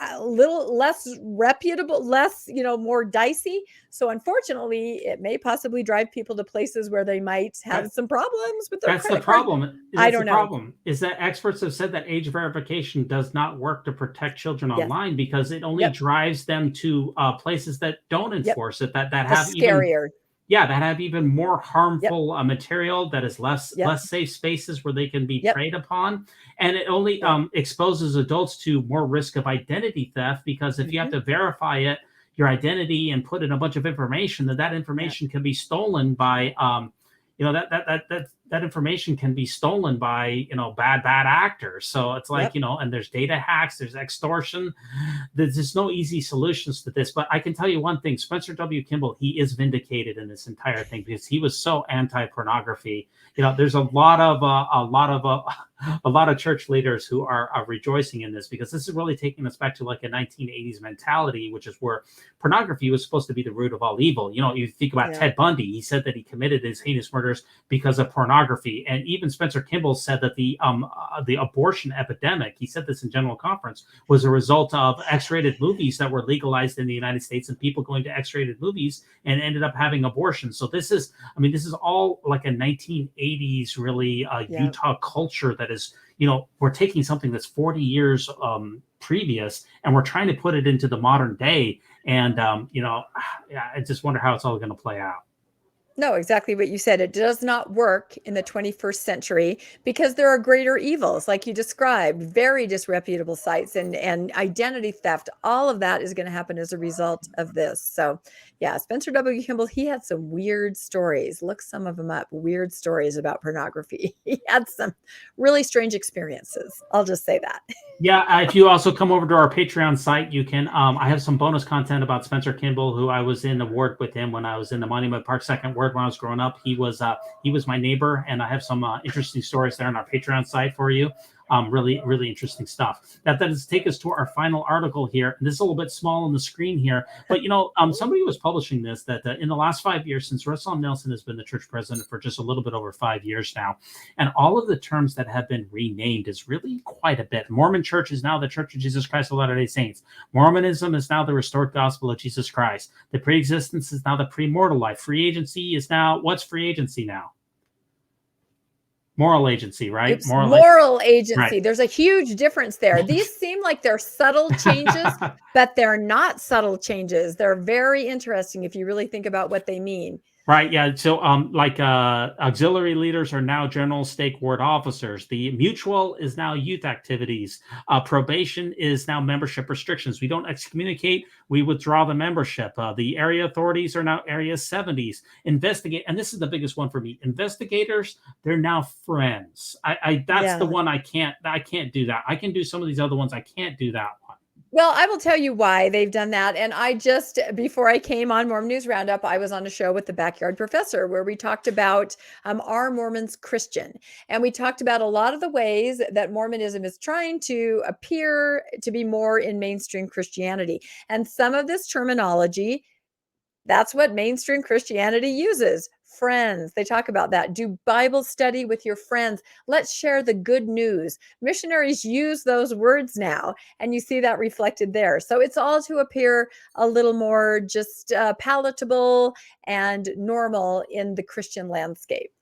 A little less reputable, less, more dicey. So unfortunately, it may possibly drive people to places where they might have some problems with their credit card. I don't know. The problem is that experts have said that age verification does not work to protect children online because it only drives them to places that don't enforce it, that have scarier. That have even more harmful material, that is less safe spaces where they can be preyed upon. And it only exposes adults to more risk of identity theft, because if you have to verify your identity and put in a bunch of information, that information can be stolen by that information can be stolen by bad actors. So it's like and there's data hacks, there's extortion. There's no easy solutions to this. But I can tell you one thing: Spencer W. Kimball, he is vindicated in this entire thing because he was so anti-pornography. There's a lot of church leaders who are rejoicing in this, because this is really taking us back to like a 1980s mentality, which is where pornography was supposed to be the root of all evil. You think about Ted Bundy. He said that he committed his heinous murders because of pornography. And even Spencer Kimball said that the abortion epidemic, he said this in General Conference, was a result of X-rated movies that were legalized in the United States, and people going to X-rated movies and ended up having abortion. So this is all like a 1980s really Utah culture that is, we're taking something that's 40 years previous and we're trying to put it into the modern day. And, I just wonder how it's all going to play out. No, exactly what you said. It does not work in the 21st century because there are greater evils, like you described, very disreputable sites and identity theft. All of that is going to happen as a result of this. So, yeah, Spencer W. Kimball, he had some weird stories. Look some of them up. Weird stories about pornography. He had some really strange experiences. I'll just say that. Yeah, if you also come over to our Patreon site, you can. I have some bonus content about Spencer Kimball, who I was in the ward with him when I was in the Monument Park Second Ward when I was growing up. He was my neighbor, and I have some interesting stories there on our Patreon site for you. Really, really interesting stuff. That does take us to our final article here. And this is a little bit small on the screen here, but somebody was publishing this that in the last 5 years, since Russell Nelson has been the church president for just a little bit over 5 years now, and all of the terms that have been renamed is really quite a bit. Mormon Church is now the Church of Jesus Christ of Latter-day Saints. Mormonism is now the restored gospel of Jesus Christ. The pre-existence is now the pre-mortal life. Free agency is now, what's free agency now? Moral agency, right? It's moral agency. Right. There's a huge difference there. These seem like they're subtle changes, but they're not subtle changes. They're very interesting if you really think about what they mean. Right. Yeah. So auxiliary leaders are now general stake ward officers. The mutual is now youth activities. Probation is now membership restrictions. We don't excommunicate. We withdraw the membership. The area authorities are now area 70s. Investigate. And this is the biggest one for me. Investigators, they're now friends. That's the one I can't do that. I can do some of these other ones. I can't do that one. Well, I will tell you why they've done that. And before I came on Mormon News Roundup, I was on a show with the Backyard Professor where we talked about are Mormons Christian? And we talked about a lot of the ways that Mormonism is trying to appear to be more in mainstream Christianity. And some of this terminology, that's what mainstream Christianity uses. Friends. They talk about that. Do Bible study with your friends. Let's share the good news. Missionaries use those words now, and you see that reflected there. So it's all to appear a little more just palatable and normal in the Christian landscape.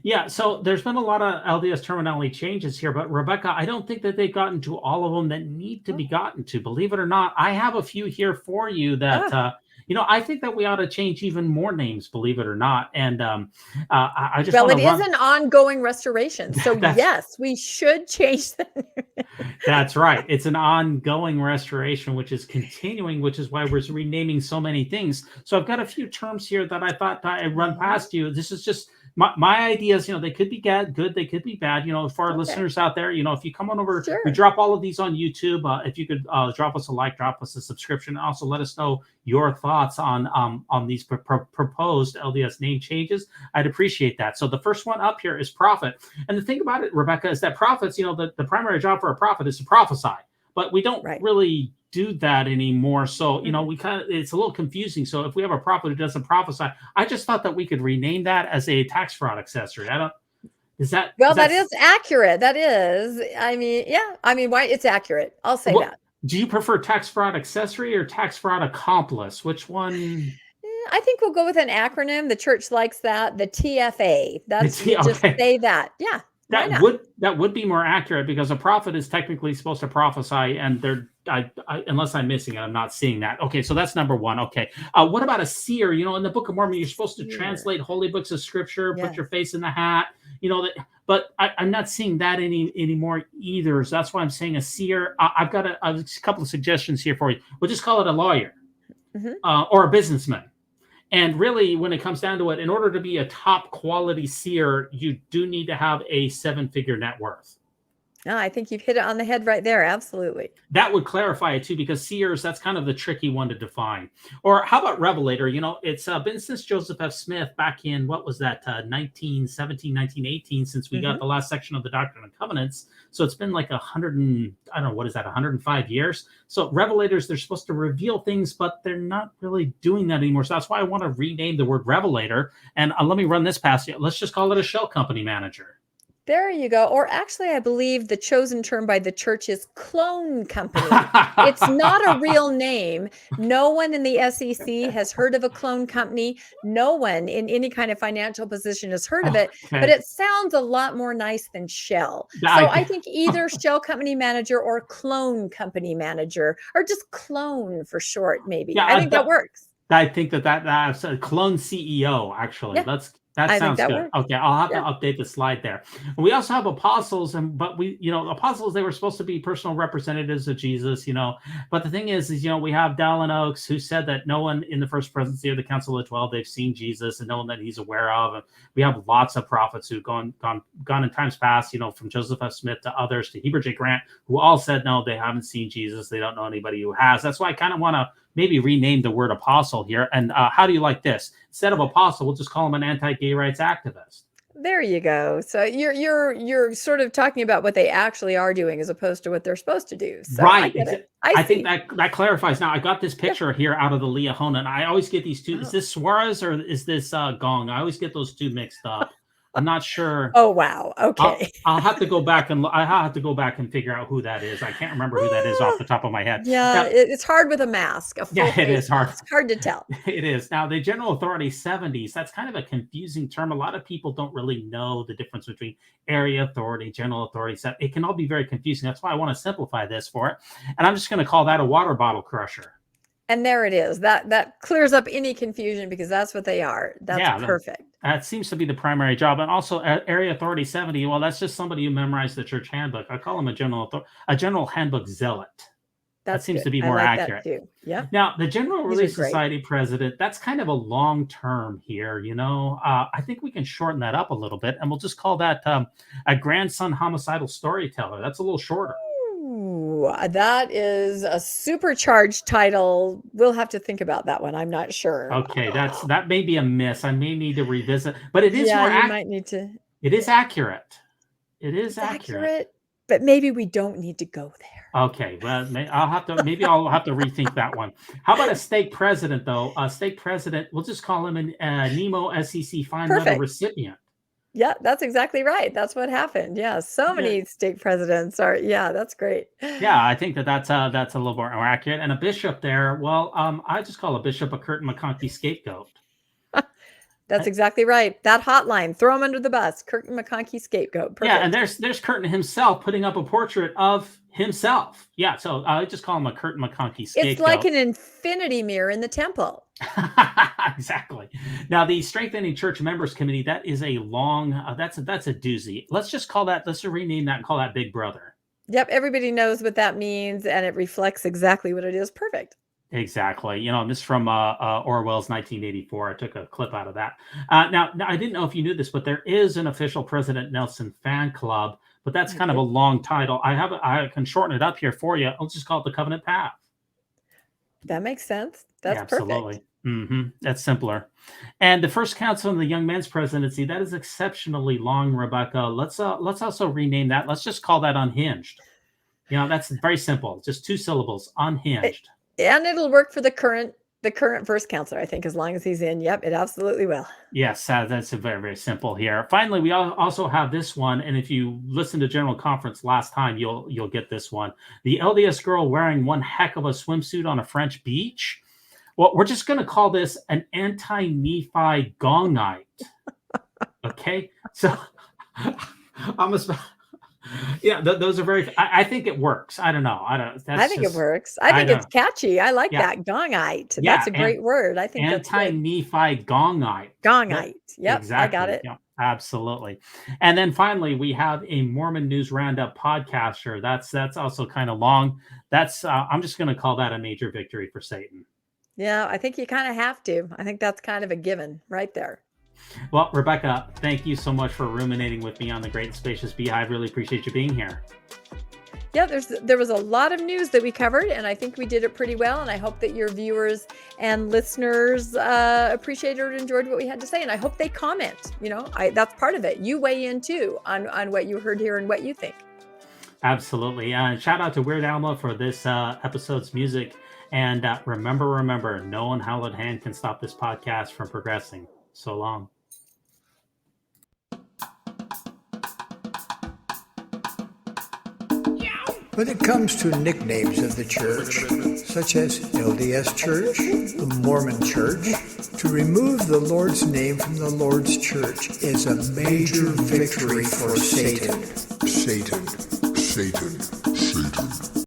Yeah, so there's been a lot of LDS terminology changes here, but Rebecca, I don't think that they've gotten to all of them that need to be gotten to. Believe it or not, I have a few here for you that I think that we ought to change even more names. Believe it or not, and I just Well, want it to is an ongoing restoration. So yes, we should change the name. That's right. It's an ongoing restoration, which is continuing, which is why we're renaming so many things. So I've got a few terms here that I thought I'd run past you. This is just my ideas. They could be good, they could be bad. For our listeners out there, if you come on over, we drop all of these on YouTube. If you could drop us a like, drop us a subscription, and also let us know your thoughts on these proposed LDS name changes. I'd appreciate that. So the first one up here is prophet. And the thing about it, Rebecca, is that prophets, the primary job for a prophet is to prophesy, but we don't really do that anymore. So, it's a little confusing. So if we have a prophet who doesn't prophesy, I just thought that we could rename that as a tax fraud accessory. That is accurate. That is, why it's accurate. I'll say that. Do you prefer tax fraud accessory or tax fraud accomplice? Which one? I think we'll go with an acronym. The church likes that. The TFA. Just say that. Yeah. That would be more accurate, because a prophet is technically supposed to prophesy, and unless I'm missing it, I'm not seeing that. Okay, so that's number one. Okay, what about a seer? In the Book of Mormon, you're supposed to translate holy books of scripture, put your face in the hat. But I'm not seeing that anymore either. So that's why I'm saying a seer. I've got a couple of suggestions here for you. We'll just call it a lawyer or a businessman. And really, when it comes down to it, in order to be a top quality seer, you do need to have a 7-figure net worth. No, I think you've hit it on the head right there. Absolutely. That would clarify it too, because seers, that's kind of the tricky one to define. Or how about revelator? It's been since Joseph F. Smith back in, what was that, 1917, 1918, since we got the last section of the Doctrine and Covenants. So it's been like 105 years. So revelators, they're supposed to reveal things, but they're not really doing that anymore. So that's why I want to rename the word revelator. And let me run this past you. Let's just call it a shell company manager. There you go. Or actually, I believe the chosen term by the church is clone company. It's not a real name. No one in the SEC has heard of a clone company. No one in any kind of financial position has heard of it. But it sounds a lot more nice than shell. So I think either shell company manager or clone company manager, or just clone for short, maybe. I think that works. I think that's a clone CEO, actually. Yeah. That sounds good. Works. Okay, I'll have to update the slide there. And we also have apostles, but apostles, they were supposed to be personal representatives of Jesus, But the thing is we have Dallin Oaks, who said that no one in the first presidency of the Council of 12, they've seen Jesus, and no one that he's aware of. And we have lots of prophets who've gone in times past, from Joseph F. Smith to others, to Heber J. Grant, who all said no, they haven't seen Jesus. They don't know anybody who has. That's why I kind of want to maybe rename the word apostle here. And how do you like this? Instead of apostle, we'll just call him an anti-gay rights activist. There you go. So you're sort of talking about what they actually are doing as opposed to what they're supposed to do. So right. I think that clarifies. Now I got this picture here out of the Liahona, and I always get these two. Is this Suarez or is this Gong? I always get those two mixed up. I'm not sure. Oh wow. Okay. I'll have to go back and figure out who that is. I can't remember who that is off the top of my head. Yeah, now, it's hard with a mask. It is hard. It's hard to tell. It is. Now the General Authority 70s. That's kind of a confusing term. A lot of people don't really know the difference between area authority, general authority. It can all be very confusing. That's why I want to simplify this for it. And I'm just going to call that a water bottle crusher. And there it is. That clears up any confusion, because that's what they are. That's perfect. That seems to be the primary job. And also Area Authority 70, well, that's just somebody who memorized the church handbook. I call him a general handbook zealot. That seems to be more accurate. That too. Yeah. Now, the General Relief Society president, that's kind of a long term here, I think we can shorten that up a little bit, and we'll just call that a grandson homicidal storyteller. That's a little shorter. That is a supercharged title. We'll have to think about that one. I'm not sure. Okay, that may be a miss. I may need to revisit, but it is more accurate. You might need to. It is accurate. It is accurate. But maybe we don't need to go there. Okay, well, I'll have to rethink that one. How about a stake president, though? A stake president, we'll just call him a Nemo SEC Fine Letter recipient. Yeah, that's exactly right. That's what happened. Yeah, so many stake presidents are. Yeah, that's great. Yeah, I think that's a little more accurate. And a bishop there, well, I just call a bishop a Kurt McConkie scapegoat. That's exactly right. That hotline, throw him under the bus. Curtin McConkie scapegoat. Perfect. Yeah, and there's Curtin himself putting up a portrait of himself. Yeah, so I just call him a Curtin McConkie scapegoat. It's like an infinity mirror in the temple. Exactly. Now, the Strengthening Church Members Committee, that is a long, that's a doozy. Let's just rename that and call that Big Brother. Yep, everybody knows what that means, and it reflects exactly what it is. Perfect. Exactly. This is from Orwell's 1984. I took a clip out of that. Now, I didn't know if you knew this, but there is an official President Nelson fan club, but that's kind of a long title. I can shorten it up here for you. I'll just call it the Covenant Path. That makes sense. That's absolutely. Perfect. That's simpler. And the First Council of the Young Men's Presidency, that is exceptionally long, Rebecca. Let's also rename that. Let's just call that Unhinged. That's very simple. Just 2 syllables, Unhinged. And it'll work for the current first counselor, I think, as long as he's in. Yep, it absolutely will. Yes, that's very, very simple here. Finally, we also have this one, and if you listen to General Conference last time, you'll get this one. The LDS girl wearing one heck of a swimsuit on a French beach. Well, we're just going to call this an anti-Nephi gongite. Okay, so those are very. I think it works. I don't know. I think it works. I think it's catchy. I like that gongite. Yeah, that's a great word. I think anti-Nephi gongite. Gongite. Yep, exactly. I got it. Yeah, absolutely. And then finally, we have a Mormon News Roundup podcaster. That's also kind of long. That's I'm just going to call that a major victory for Satan. Yeah, I think you kind of have to. I think that's kind of a given right there. Well, Rebecca, thank you so much for ruminating with me on the Great and Spacious Beehive. Really appreciate you being here. Yeah, there was a lot of news that we covered, and I think we did it pretty well. And I hope that your viewers and listeners appreciated or enjoyed what we had to say. And I hope they comment. That's part of it. You weigh in too on what you heard here and what you think. Absolutely. Shout out to Weird Alma for this episode's music. And remember, no one hallowed hand can stop this podcast from progressing. So long. When it comes to nicknames of the church, such as LDS Church, the Mormon Church, to remove the Lord's name from the Lord's church is a major victory for Satan. Satan.